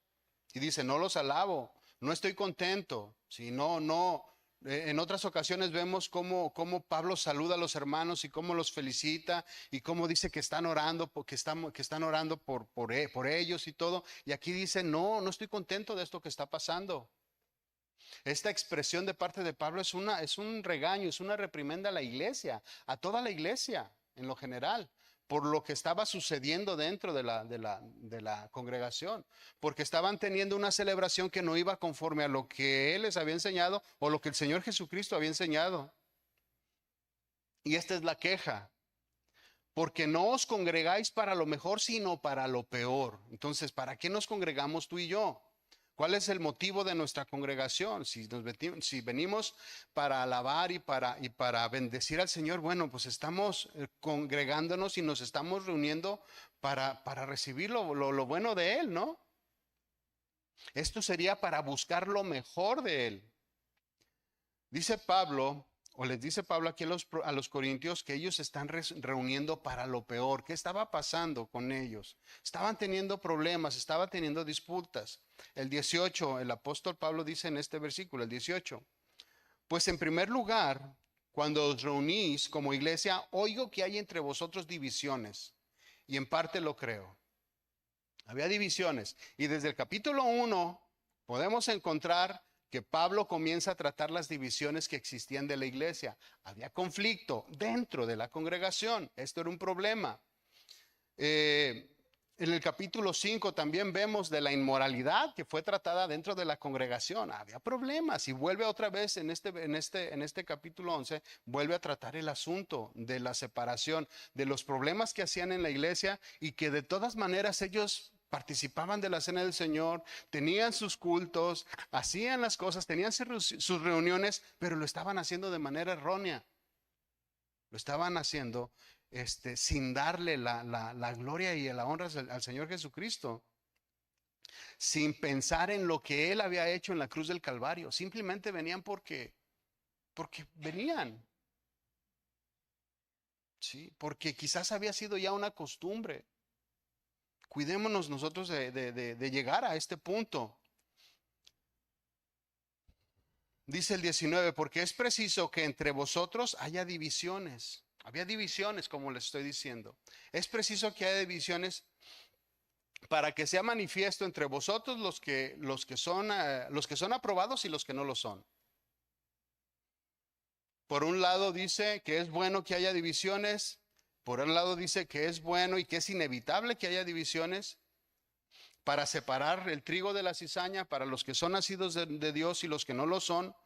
y dice, no los alabo, no estoy contento, si no. En otras ocasiones vemos cómo Pablo saluda a los hermanos y cómo los felicita y cómo dice que están orando, que están orando por ellos y todo. Y aquí dice, no estoy contento de esto que está pasando. Esta expresión de parte de Pablo es un regaño, es una reprimenda a la iglesia, a toda la iglesia en lo general, por lo que estaba sucediendo dentro de la congregación, porque estaban teniendo una celebración que no iba conforme a lo que Él les había enseñado o lo que el Señor Jesucristo había enseñado. Y esta es la queja, porque no os congregáis para lo mejor, sino para lo peor. Entonces, ¿para qué nos congregamos tú y yo? ¿Cuál es el motivo de nuestra congregación? Si venimos para alabar y para bendecir al Señor, bueno, pues estamos congregándonos y nos estamos reuniendo para recibir lo bueno de Él, ¿no? Esto sería para buscar lo mejor de Él. Dice Pablo, o les dice Pablo aquí a los corintios, que ellos se están reuniendo para lo peor. ¿Qué estaba pasando con ellos? Estaban teniendo problemas, estaban teniendo disputas. El 18, el apóstol Pablo dice en este versículo, el 18, pues en primer lugar, cuando os reunís como iglesia, oigo que hay entre vosotros divisiones, y en parte lo creo. Había divisiones, y desde el capítulo 1 podemos encontrar que Pablo comienza a tratar las divisiones que existían de la iglesia. Había conflicto dentro de la congregación. Esto era un problema. En el capítulo 5 también vemos de la inmoralidad que fue tratada dentro de la congregación. Había problemas y vuelve otra vez en este capítulo 11, vuelve a tratar el asunto de la separación, de los problemas que hacían en la iglesia y que de todas maneras ellos participaban de la cena del Señor, tenían sus cultos, hacían las cosas, tenían sus reuniones, pero lo estaban haciendo de manera errónea. Lo estaban haciendo sin darle la gloria y la honra al Señor Jesucristo, sin pensar en lo que Él había hecho en la cruz del Calvario. Simplemente venían porque venían. Sí, porque quizás había sido ya una costumbre. Cuidémonos nosotros de llegar a este punto. Dice el 19, porque es preciso que entre vosotros haya divisiones. Había divisiones, como les estoy diciendo. Es preciso que haya divisiones para que sea manifiesto entre vosotros los que son aprobados y los que no lo son. Por un lado dice que es bueno que haya divisiones, por un lado dice que es bueno y que es inevitable que haya divisiones para separar el trigo de la cizaña, para los que son nacidos de Dios y los que no lo son,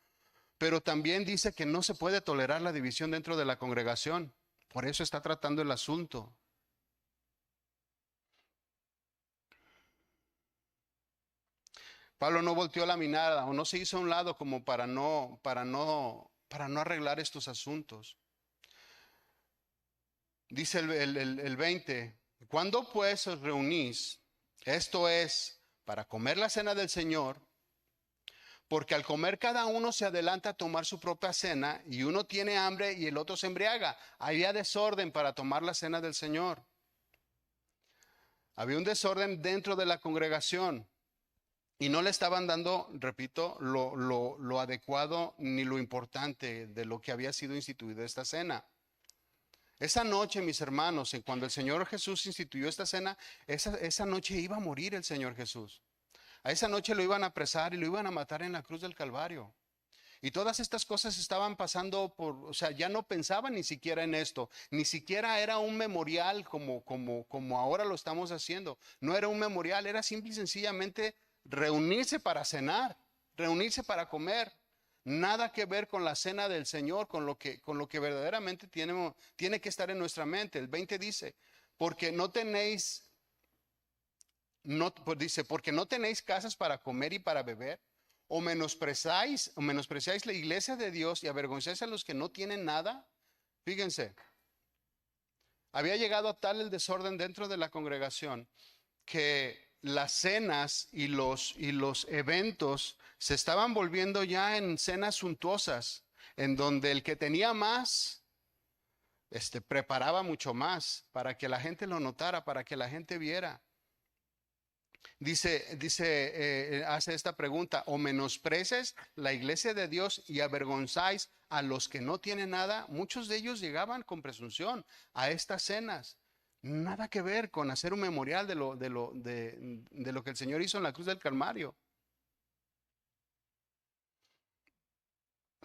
pero también dice que no se puede tolerar la división dentro de la congregación. Por eso está tratando el asunto. Pablo no volteó la mirada o no se hizo a un lado como para no arreglar estos asuntos. Dice el 20, ¿cuándo pues os reunís? Esto es, para comer la cena del Señor, porque al comer cada uno se adelanta a tomar su propia cena y uno tiene hambre y el otro se embriaga. Había desorden para tomar la cena del Señor. Había un desorden dentro de la congregación y no le estaban dando, repito, lo adecuado ni lo importante de lo que había sido instituida esta cena. Esa noche, mis hermanos, cuando el Señor Jesús instituyó esta cena, esa noche iba a morir el Señor Jesús. A esa noche lo iban a apresar y lo iban a matar en la cruz del Calvario. Y todas estas cosas estaban pasando o sea, ya no pensaban ni siquiera en esto. Ni siquiera era un memorial como ahora lo estamos haciendo. No era un memorial, era simple y sencillamente reunirse para cenar, reunirse para comer. Nada que ver con la cena del Señor, con lo que verdaderamente tiene que estar en nuestra mente. El 20 dice, porque no tenéis, dice, porque no tenéis casas para comer y para beber, o menospreciáis la iglesia de Dios y avergonzáis a los que no tienen nada. Fíjense, había llegado a tal el desorden dentro de la congregación que las cenas y los eventos se estaban volviendo ya en cenas suntuosas, en donde el que tenía más, preparaba mucho más para que la gente lo notara, para que la gente viera. Hace esta pregunta, o menospreces la iglesia de Dios y avergonzáis a los que no tienen nada. Muchos de ellos llegaban con presunción a estas cenas. Nada que ver con hacer un memorial de lo que el Señor hizo en la cruz del Calvario.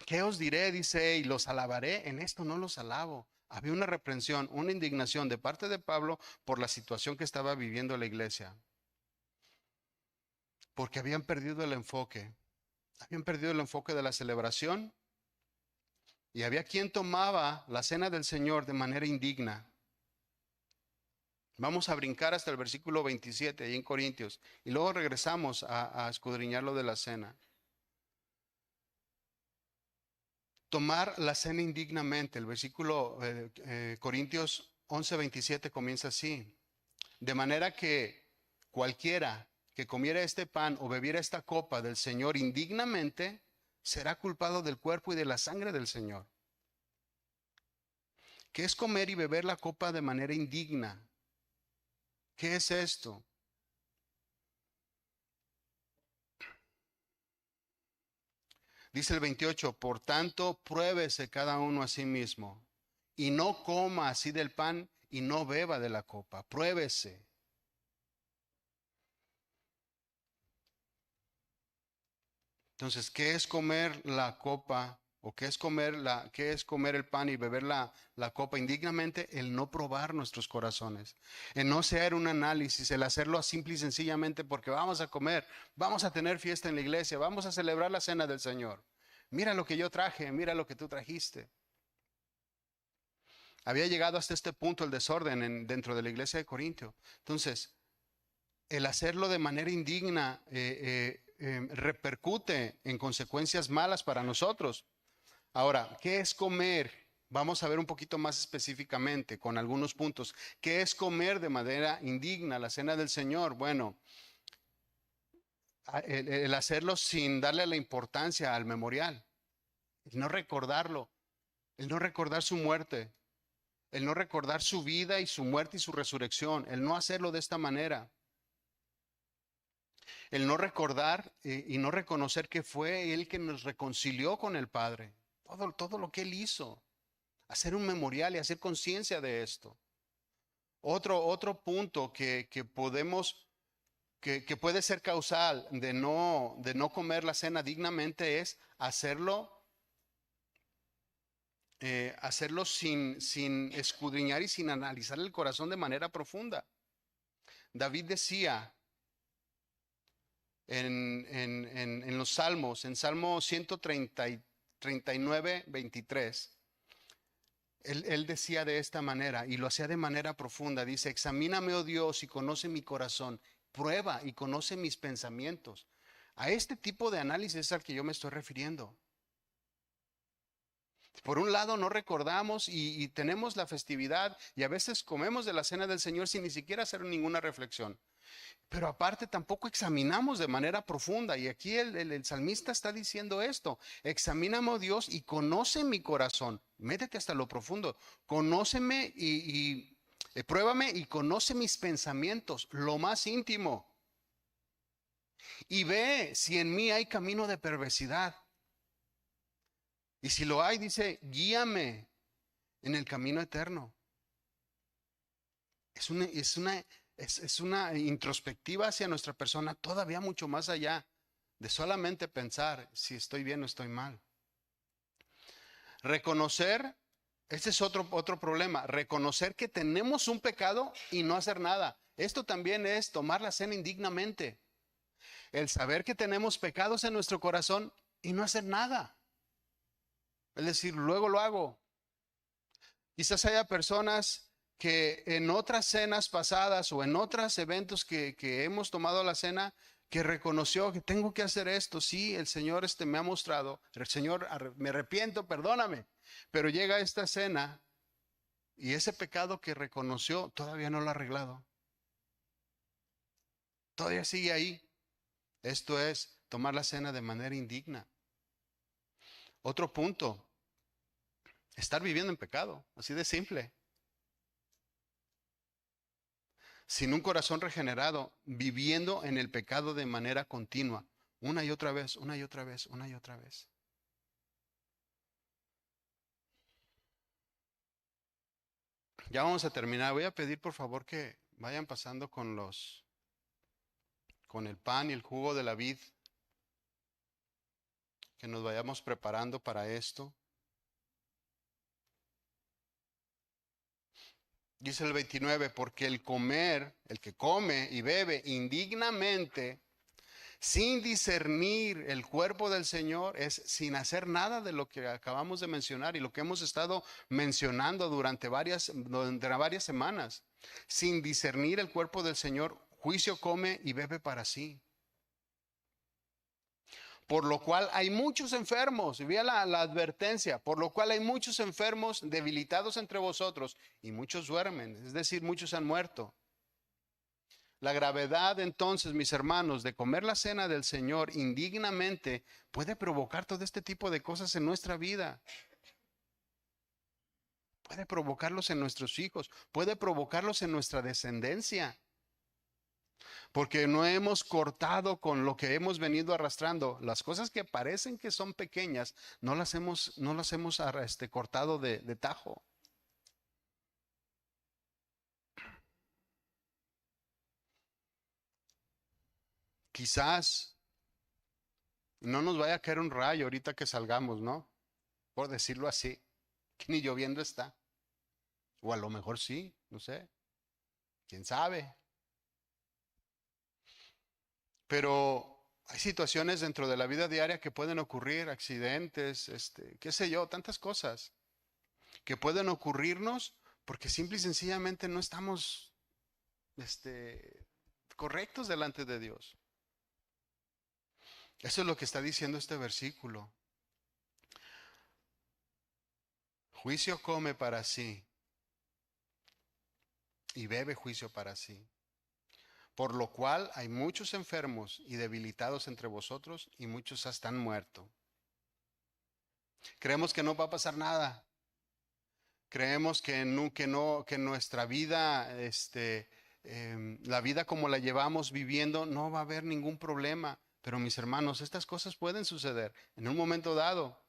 ¿Qué os diré? Dice, y los alabaré. En esto no los alabo. Había una reprensión, una indignación de parte de Pablo por la situación que estaba viviendo la iglesia. Porque habían perdido el enfoque. Habían perdido el enfoque de la celebración. Y había quien tomaba la cena del Señor de manera indigna. Vamos a brincar hasta el versículo 27 ahí en Corintios. Y luego regresamos a escudriñar lo de la cena. Tomar la cena indignamente. El versículo Corintios 11:27 comienza así. De manera que cualquiera que comiera este pan o bebiera esta copa del Señor indignamente, será culpado del cuerpo y de la sangre del Señor. ¿Qué es comer y beber la copa de manera indigna? ¿Qué es esto? Dice el 28, por tanto, pruébese cada uno a sí mismo y no coma así del pan y no beba de la copa. Pruébese. Entonces, ¿qué es comer la copa? ¿O qué es comer el pan y beber la copa indignamente? El no probar nuestros corazones. El no hacer un análisis, el hacerlo simple y sencillamente porque vamos a comer, vamos a tener fiesta en la iglesia, vamos a celebrar la cena del Señor. Mira lo que yo traje, mira lo que tú trajiste. Había llegado hasta este punto el desorden dentro de la iglesia de Corintio. Entonces, el hacerlo de manera indigna repercute en consecuencias malas para nosotros. Ahora, ¿qué es comer? Vamos a ver un poquito más específicamente con algunos puntos. ¿Qué es comer de manera indigna la cena del Señor? Bueno, el hacerlo sin darle la importancia al memorial, el no recordarlo, el no recordar su muerte, el no recordar su vida y su muerte y su resurrección, el no hacerlo de esta manera, el no recordar y no reconocer que fue Él que nos reconcilió con el Padre, todo lo que Él hizo, hacer un memorial y hacer conciencia de esto. Otro punto que podemos, que puede ser causal de no comer la cena dignamente es hacerlo sin escudriñar y sin analizar el corazón de manera profunda. David decía en los Salmos, en Salmo 139, 23, él decía de esta manera y lo hacía de manera profunda. Dice, examíname, oh Dios, y conoce mi corazón. Prueba y conoce mis pensamientos. A este tipo de análisis es al que yo me estoy refiriendo. Por un lado, no recordamos y tenemos la festividad y a veces comemos de la cena del Señor sin ni siquiera hacer ninguna reflexión. Pero aparte tampoco examinamos de manera profunda. Y aquí el salmista está diciendo esto. Examíname, oh Dios, y conoce mi corazón. Métete hasta lo profundo. Conóceme y pruébame y conoce mis pensamientos, lo más íntimo. Y ve si en mí hay camino de perversidad. Y si lo hay, dice, guíame en el camino eterno. Es una introspectiva hacia nuestra persona todavía mucho más allá de solamente pensar si estoy bien o estoy mal. Reconocer, este es otro problema, reconocer que tenemos un pecado y no hacer nada. Esto también es tomar la cena indignamente. El saber que tenemos pecados en nuestro corazón y no hacer nada. Es decir, luego lo hago. Quizás haya personas que en otras cenas pasadas o en otros eventos que hemos tomado la cena, que reconoció que tengo que hacer esto. Sí, el Señor me ha mostrado, el Señor, me arrepiento, perdóname. Pero llega esta cena y ese pecado que reconoció todavía no lo ha arreglado. Todavía sigue ahí. Esto es tomar la cena de manera indigna. Otro punto, estar viviendo en pecado, así de simple. Sin un corazón regenerado, viviendo en el pecado de manera continua, una y otra vez, una y otra vez, una y otra vez. Ya vamos a terminar. Voy a pedir por favor que vayan pasando con el pan y el jugo de la vid, que nos vayamos preparando para esto. Dice el 29, porque el que come y bebe indignamente, sin discernir el cuerpo del Señor, es sin hacer nada de lo que acabamos de mencionar y lo que hemos estado mencionando durante varias semanas. Sin discernir el cuerpo del Señor, juicio come y bebe para sí. Por lo cual hay muchos enfermos, y vea la advertencia, por lo cual hay muchos enfermos debilitados entre vosotros y muchos duermen, es decir, muchos han muerto. La gravedad entonces, mis hermanos, de comer la cena del Señor indignamente puede provocar todo este tipo de cosas en nuestra vida. Puede provocarlos en nuestros hijos, puede provocarlos en nuestra descendencia. Porque no hemos cortado con lo que hemos venido arrastrando. Las cosas que parecen que son pequeñas, no las hemos cortado de tajo. Quizás no nos vaya a caer un rayo ahorita que salgamos, ¿no? Por decirlo así, que ni lloviendo está. O a lo mejor sí, no sé, quién sabe. Pero hay situaciones dentro de la vida diaria que pueden ocurrir, accidentes, qué sé yo, tantas cosas que pueden ocurrirnos porque simple y sencillamente no estamos correctos delante de Dios. Eso es lo que está diciendo este versículo. Juicio come para sí y bebe juicio para sí. Por lo cual hay muchos enfermos y debilitados entre vosotros y muchos hasta han muerto. Creemos que no va a pasar nada. Creemos que nuestra vida, la vida como la llevamos viviendo, no va a haber ningún problema. Pero mis hermanos, estas cosas pueden suceder en un momento dado.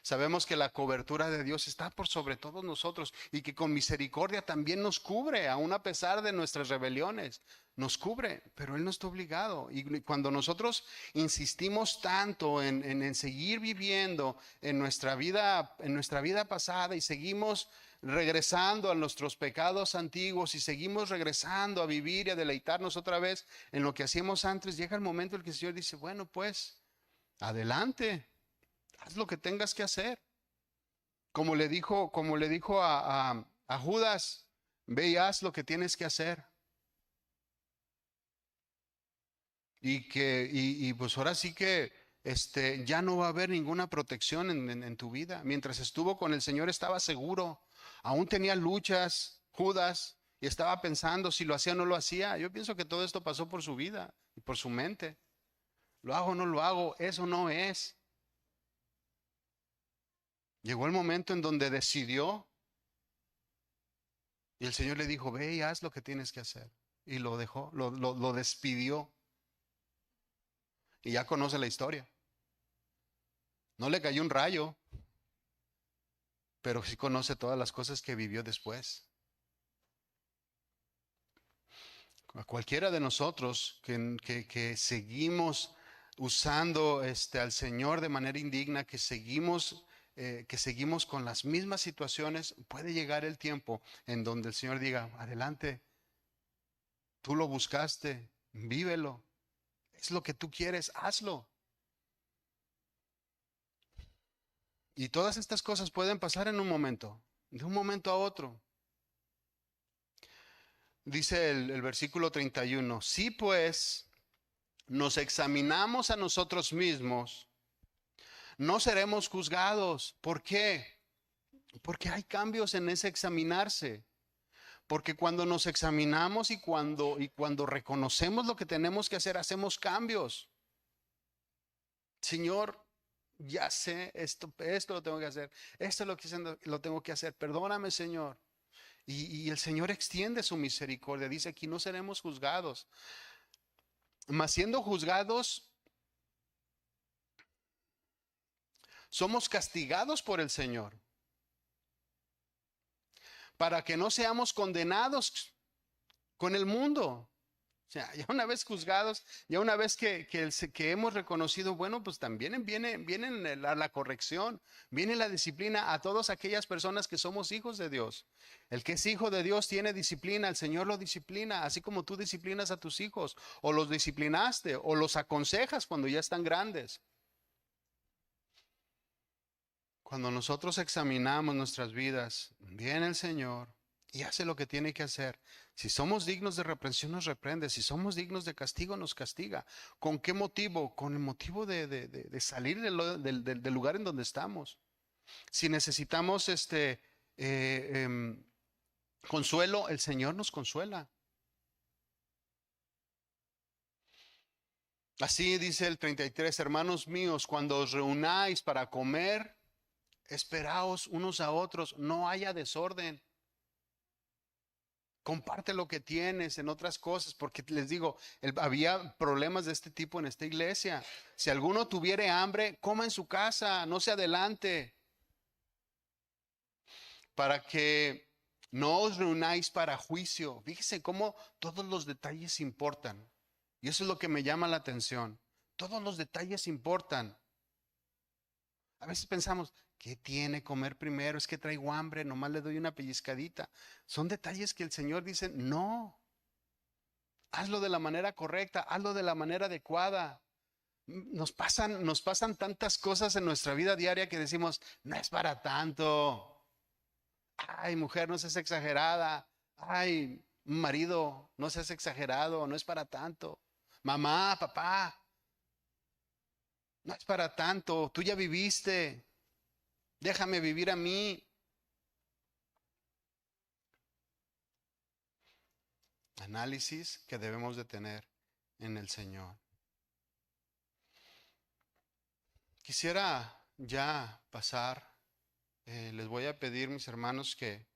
Sabemos que la cobertura de Dios está por sobre todos nosotros y que con misericordia también nos cubre, aun a pesar de nuestras rebeliones. Nos cubre, pero Él no está obligado. Y cuando nosotros insistimos tanto en seguir viviendo en nuestra vida pasada y seguimos regresando a nuestros pecados antiguos y seguimos regresando a vivir y a deleitarnos otra vez en lo que hacíamos antes, llega el momento en que el Señor dice, bueno, pues, adelante, haz lo que tengas que hacer. Como le dijo a Judas, ve y haz lo que tienes que hacer. Y pues ahora sí que ya no va a haber ninguna protección en tu vida. Mientras estuvo con el Señor estaba seguro. Aún tenía luchas, Judas, y estaba pensando si lo hacía o no lo hacía. Yo pienso que todo esto pasó por su vida y por su mente. ¿Lo hago o no lo hago? Eso no es. Llegó el momento en donde decidió y el Señor le dijo, ve y haz lo que tienes que hacer. Y lo dejó, lo despidió. Y ya conoce la historia. No le cayó un rayo, pero sí conoce todas las cosas que vivió después. A cualquiera de nosotros que seguimos usando al Señor de manera indigna, que seguimos con las mismas situaciones, puede llegar el tiempo en donde el Señor diga, adelante, tú lo buscaste, vívelo, es lo que tú quieres, hazlo. Y todas estas cosas pueden pasar en un momento, de un momento a otro. Dice el versículo 31, si pues nos examinamos a nosotros mismos, no seremos juzgados. ¿Por qué? Porque hay cambios en ese examinarse. Porque cuando nos examinamos y cuando reconocemos lo que tenemos que hacer, hacemos cambios. Señor, ya sé, esto lo tengo que hacer, esto lo tengo que hacer, perdóname, Señor. Y el Señor extiende su misericordia, dice aquí, no seremos juzgados. Mas siendo juzgados, somos castigados por el Señor, para que no seamos condenados con el mundo. O sea, ya una vez juzgados, ya una vez que hemos reconocido, bueno, pues también viene la corrección, viene la disciplina a todas aquellas personas que somos hijos de Dios. El que es hijo de Dios tiene disciplina, el Señor lo disciplina, así como tú disciplinas a tus hijos, o los disciplinaste, o los aconsejas cuando ya están grandes. Cuando nosotros examinamos nuestras vidas, viene el Señor y hace lo que tiene que hacer. Si somos dignos de reprensión, nos reprende. Si somos dignos de castigo, nos castiga. ¿Con qué motivo? Con el motivo de salir del lugar en donde estamos. Si necesitamos consuelo, el Señor nos consuela. Así dice el 33, hermanos míos, cuando os reunáis para comer, esperaos unos a otros, no haya desorden. Comparte lo que tienes en otras cosas, porque les digo, había problemas de este tipo en esta iglesia. Si alguno tuviere hambre, coma en su casa, no se adelante, para que no os reunáis para juicio. Fíjese cómo todos los detalles importan. Y eso es lo que me llama la atención. Todos los detalles importan. A veces pensamos, ¿qué tiene comer primero? Es que traigo hambre, nomás le doy una pellizcadita. Son detalles que el Señor dice, no, hazlo de la manera correcta, hazlo de la manera adecuada. Nos pasan tantas cosas en nuestra vida diaria que decimos, no es para tanto. Ay, mujer, no seas exagerada. Ay, Marido, no seas exagerado, no es para tanto. Mamá, papá, no es para tanto. Tú ya viviste. Déjame vivir a mí. Análisis que debemos de tener en el Señor. Quisiera ya pasar. Les voy a pedir, mis hermanos, que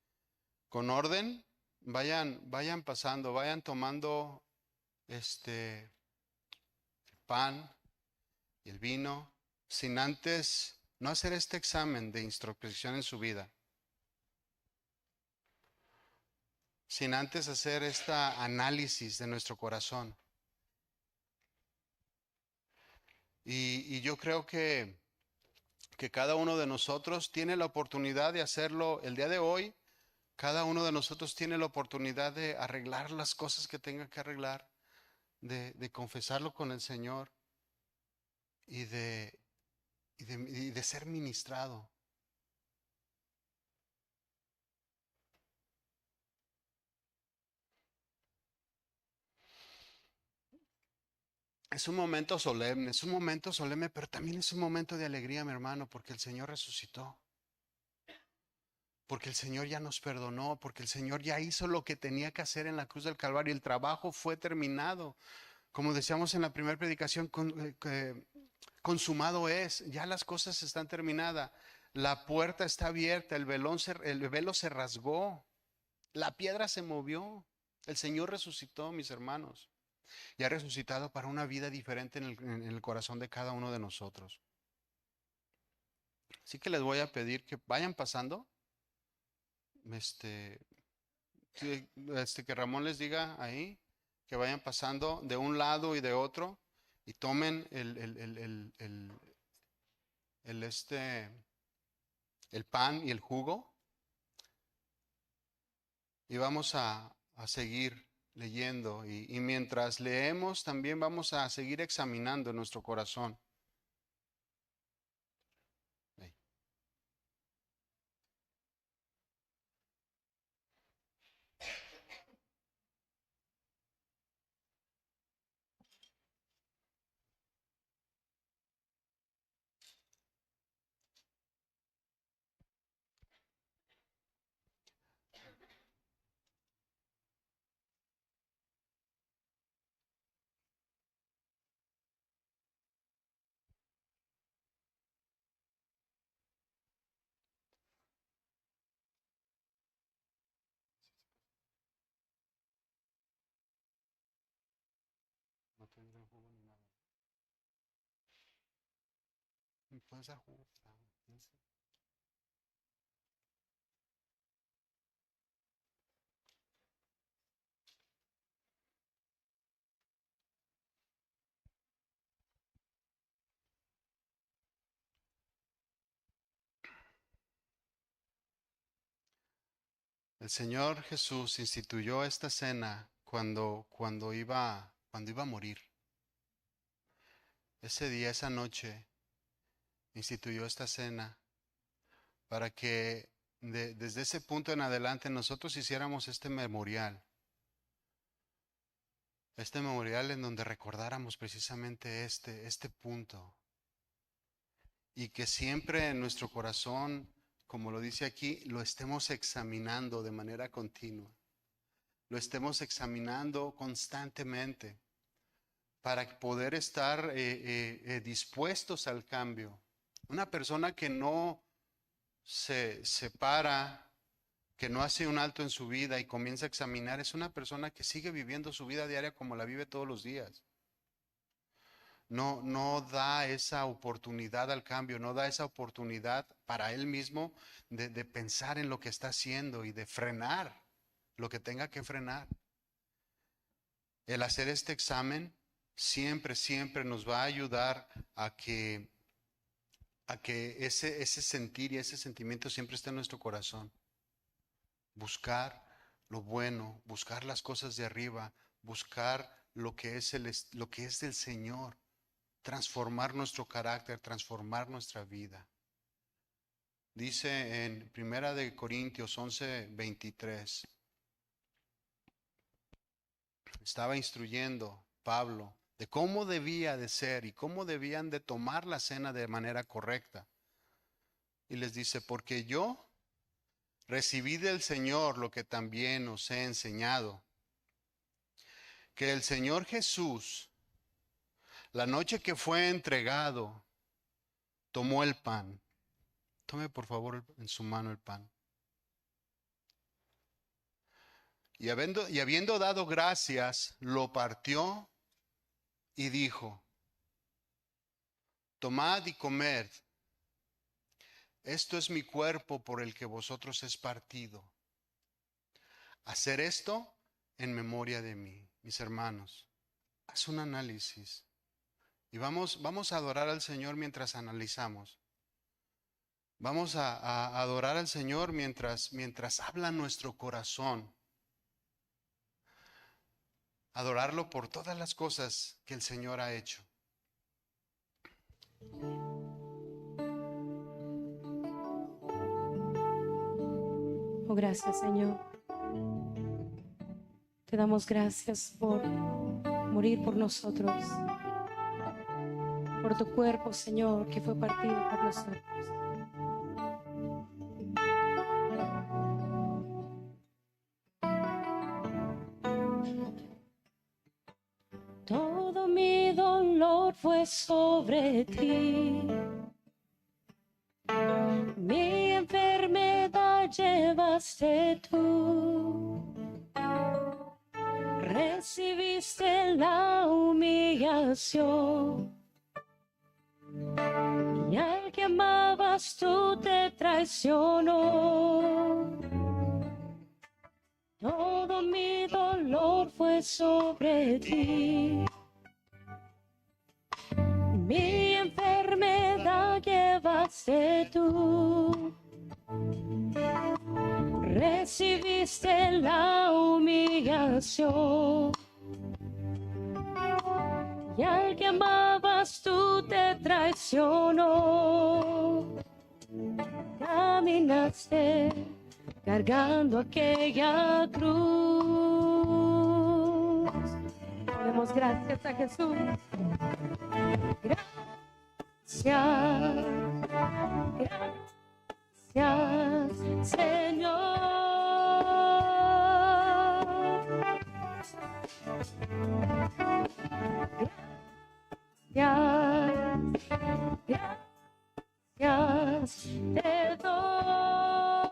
con orden vayan pasando, vayan tomando este pan y el vino, sin antes no hacer este examen de introspección en su vida, sin antes hacer este análisis de nuestro corazón. Y yo creo que cada uno de nosotros tiene la oportunidad de hacerlo el día de hoy. Cada uno de nosotros tiene la oportunidad de arreglar las cosas que tenga que arreglar, de confesarlo con el Señor y de ser ministrado. Es un momento solemne, pero también es un momento de alegría, mi hermano, porque el Señor resucitó, porque el Señor ya nos perdonó, porque el Señor ya hizo lo que tenía que hacer en la cruz del Calvario. El trabajo fue terminado. Como decíamos en la primera predicación, consumado es, ya las cosas están terminadas. La puerta está abierta, el velo se rasgó, la piedra se movió. El Señor resucitó, mis hermanos, y ha resucitado para una vida diferente en el corazón de cada uno de nosotros. Así que les voy a pedir que vayan pasando, este, que Ramón les diga ahí, que vayan pasando de un lado y de otro y tomen el, este, el pan y el jugo y vamos a seguir leyendo y mientras leemos también vamos a seguir examinando nuestro corazón. Ahí. No tendré jugo ni nada. ¿Me puedes dar jugo? El Señor Jesús instituyó esta cena cuando iba a morir. Ese día, esa noche, instituyó esta cena para que desde ese punto en adelante nosotros hiciéramos este memorial en donde recordáramos precisamente este punto y que siempre en nuestro corazón, como lo dice aquí, lo estemos examinando de manera continua, lo estemos examinando constantemente para poder estar dispuestos al cambio. Una persona que no se separa, que no hace un alto en su vida y comienza a examinar, es una persona que sigue viviendo su vida diaria como la vive todos los días. No da esa oportunidad al cambio, no da esa oportunidad para él mismo de pensar en lo que está haciendo y de frenar lo que tenga que frenar. El hacer este examen siempre nos va a ayudar a que ese sentir y ese sentimiento siempre esté en nuestro corazón. Buscar lo bueno, buscar las cosas de arriba, buscar lo que es del Señor, transformar nuestro carácter, transformar nuestra vida. Dice en Primera de Corintios 11:23. estaba instruyendo Pablo de cómo debía de ser y cómo debían de tomar la cena de manera correcta. Y les dice, porque yo recibí del Señor lo que también os he enseñado, que el Señor Jesús, la noche que fue entregado, tomó el pan. Tome por favor en su mano el pan. Y habiendo dado gracias, lo partió y dijo, tomad y comed, esto es mi cuerpo por el que vosotros es partido. Hacer esto en memoria de mí, mis hermanos. Haz un análisis y vamos a adorar al Señor mientras analizamos. Vamos a adorar al Señor mientras habla nuestro corazón. Adorarlo por todas las cosas que el Señor ha hecho. Oh, gracias, Señor. Te damos gracias por morir por nosotros, por tu cuerpo, Señor, que fue partido por nosotros. Todo mi dolor fue sobre ti. Mi enfermedad llevaste tú. Recibiste la humillación. Y al que amabas tú te traicionó. Todo mi dolor fue sobre ti. Mi enfermedad llevaste tú. Recibiste la humillación. Y al que amabas tú te traicionó. Caminaste cargando aquella cruz. Demos gracias a Jesús. Gracias, gracias, Señor. Gracias, gracias, te doy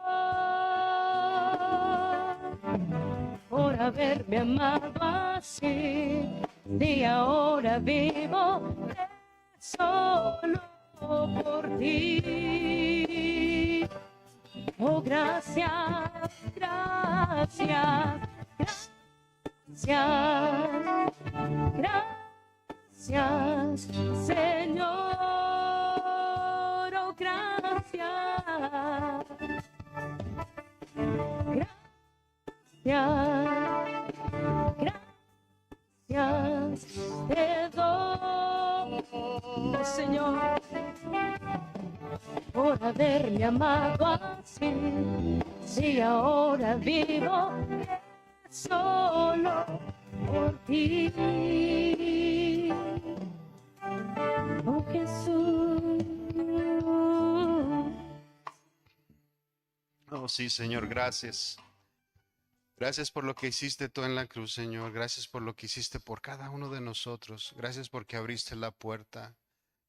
por haberme amado así. Y ahora vivo solo por ti. Oh, gracias, gracias, gracias, gracias, Señor. Oh, gracias, gracias, gracias, te doy, oh, Señor, por haberme amado así. Si ahora vivo solo por ti. Oh, Jesús. Oh, sí, Señor, gracias. Gracias por lo que hiciste tú en la cruz, Señor. Gracias por lo que hiciste por cada uno de nosotros. Gracias porque abriste la puerta.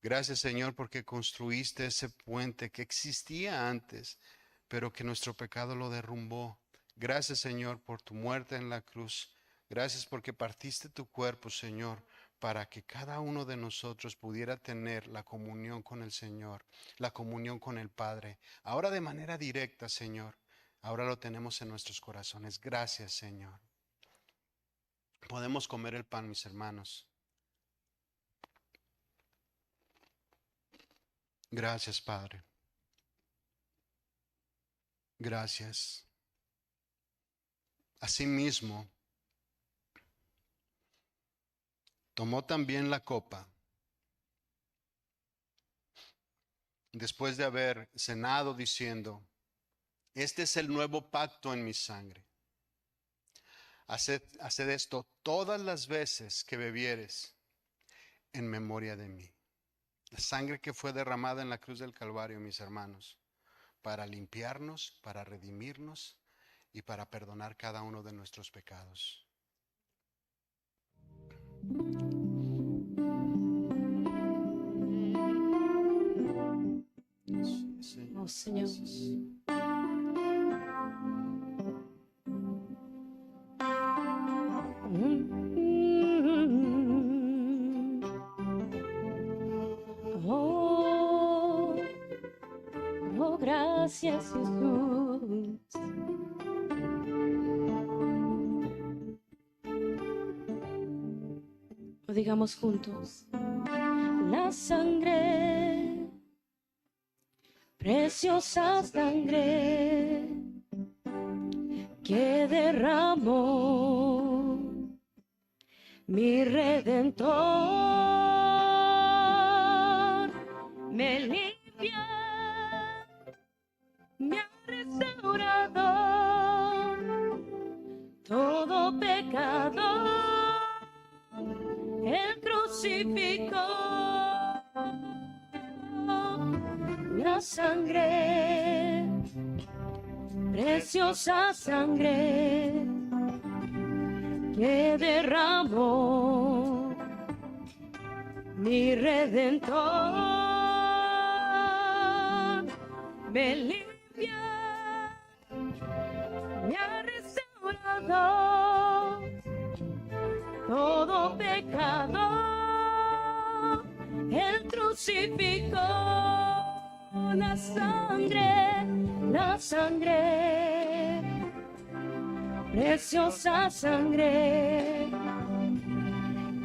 Gracias, Señor, porque construiste ese puente que existía antes, pero que nuestro pecado lo derrumbó. Gracias, Señor, por tu muerte en la cruz. Gracias porque partiste tu cuerpo, Señor, para que cada uno de nosotros pudiera tener la comunión con el Señor, la comunión con el Padre. Ahora de manera directa, Señor. Ahora lo tenemos en nuestros corazones. Gracias, Señor. Podemos comer el pan, mis hermanos. Gracias, Padre. Gracias. Asimismo, tomó también la copa, después de haber cenado, diciendo, este es el nuevo pacto en mi sangre. Haced esto todas las veces que bebieres en memoria de mí. La sangre que fue derramada en la cruz del Calvario, mis hermanos, para limpiarnos, para redimirnos y para perdonar cada uno de nuestros pecados. Oh, Señor. Oh, oh, gracias, Jesús. Lo digamos juntos. La sangre, preciosa sangre que derramó mi Redentor, me limpia, me ha restaurado todo pecado, Él crucificó. La sangre, preciosa sangre que derramó mi Redentor, me limpia, me ha restaurado todo pecado, Él crucificó. La sangre, preciosa sangre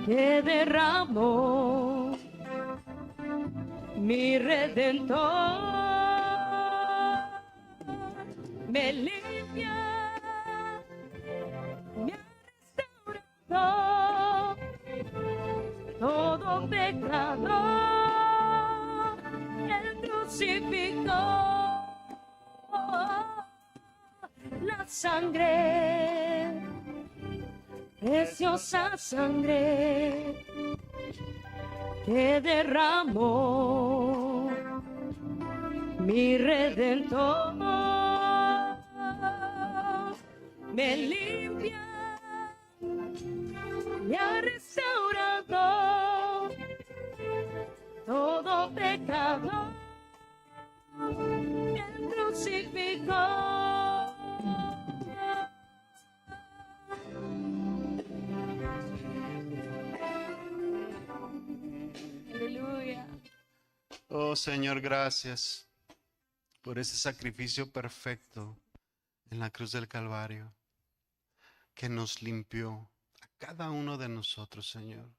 que derramó mi Redentor, me limpia, me ha restaurado todo pecado, Él crucificó. La sangre, preciosa sangre que derramó mi Redentor, me limpia, me ha restaurado todo pecado, Él crucificó. Aleluya. Oh Señor, gracias por ese sacrificio perfecto en la cruz del Calvario que nos limpió a cada uno de nosotros, Señor,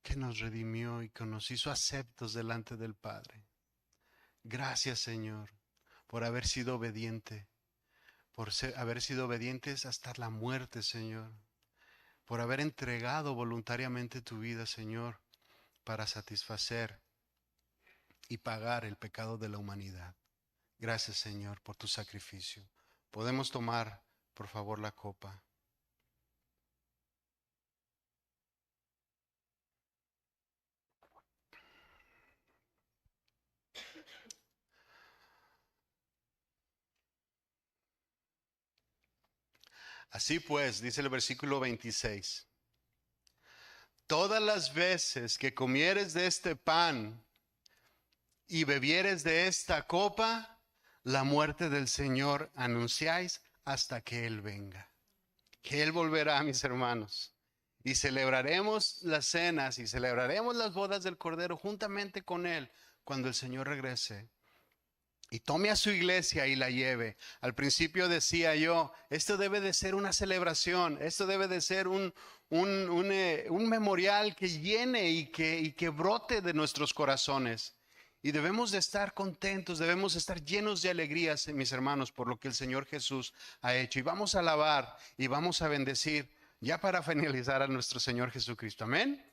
que nos redimió y que nos hizo aceptos delante del Padre. Gracias, Señor, por haber sido obediente, haber sido obedientes hasta la muerte, Señor, por haber entregado voluntariamente tu vida, Señor, para satisfacer y pagar el pecado de la humanidad. Gracias, Señor, por tu sacrificio. Podemos tomar, por favor, la copa. Así pues, dice el versículo 26, todas las veces que comieres de este pan y bebieres de esta copa, la muerte del Señor anunciáis hasta que Él venga. Que Él volverá, mis hermanos. Y celebraremos las cenas y celebraremos las bodas del Cordero juntamente con Él cuando el Señor regrese y tome a su iglesia y la lleve. Al principio decía yo, esto debe de ser una celebración, esto debe de ser un memorial que llene y que brote de nuestros corazones. Y debemos de estar contentos, debemos estar llenos de alegrías, mis hermanos, por lo que el Señor Jesús ha hecho. Y vamos a alabar y vamos a bendecir ya para finalizar a nuestro Señor Jesucristo. Amén.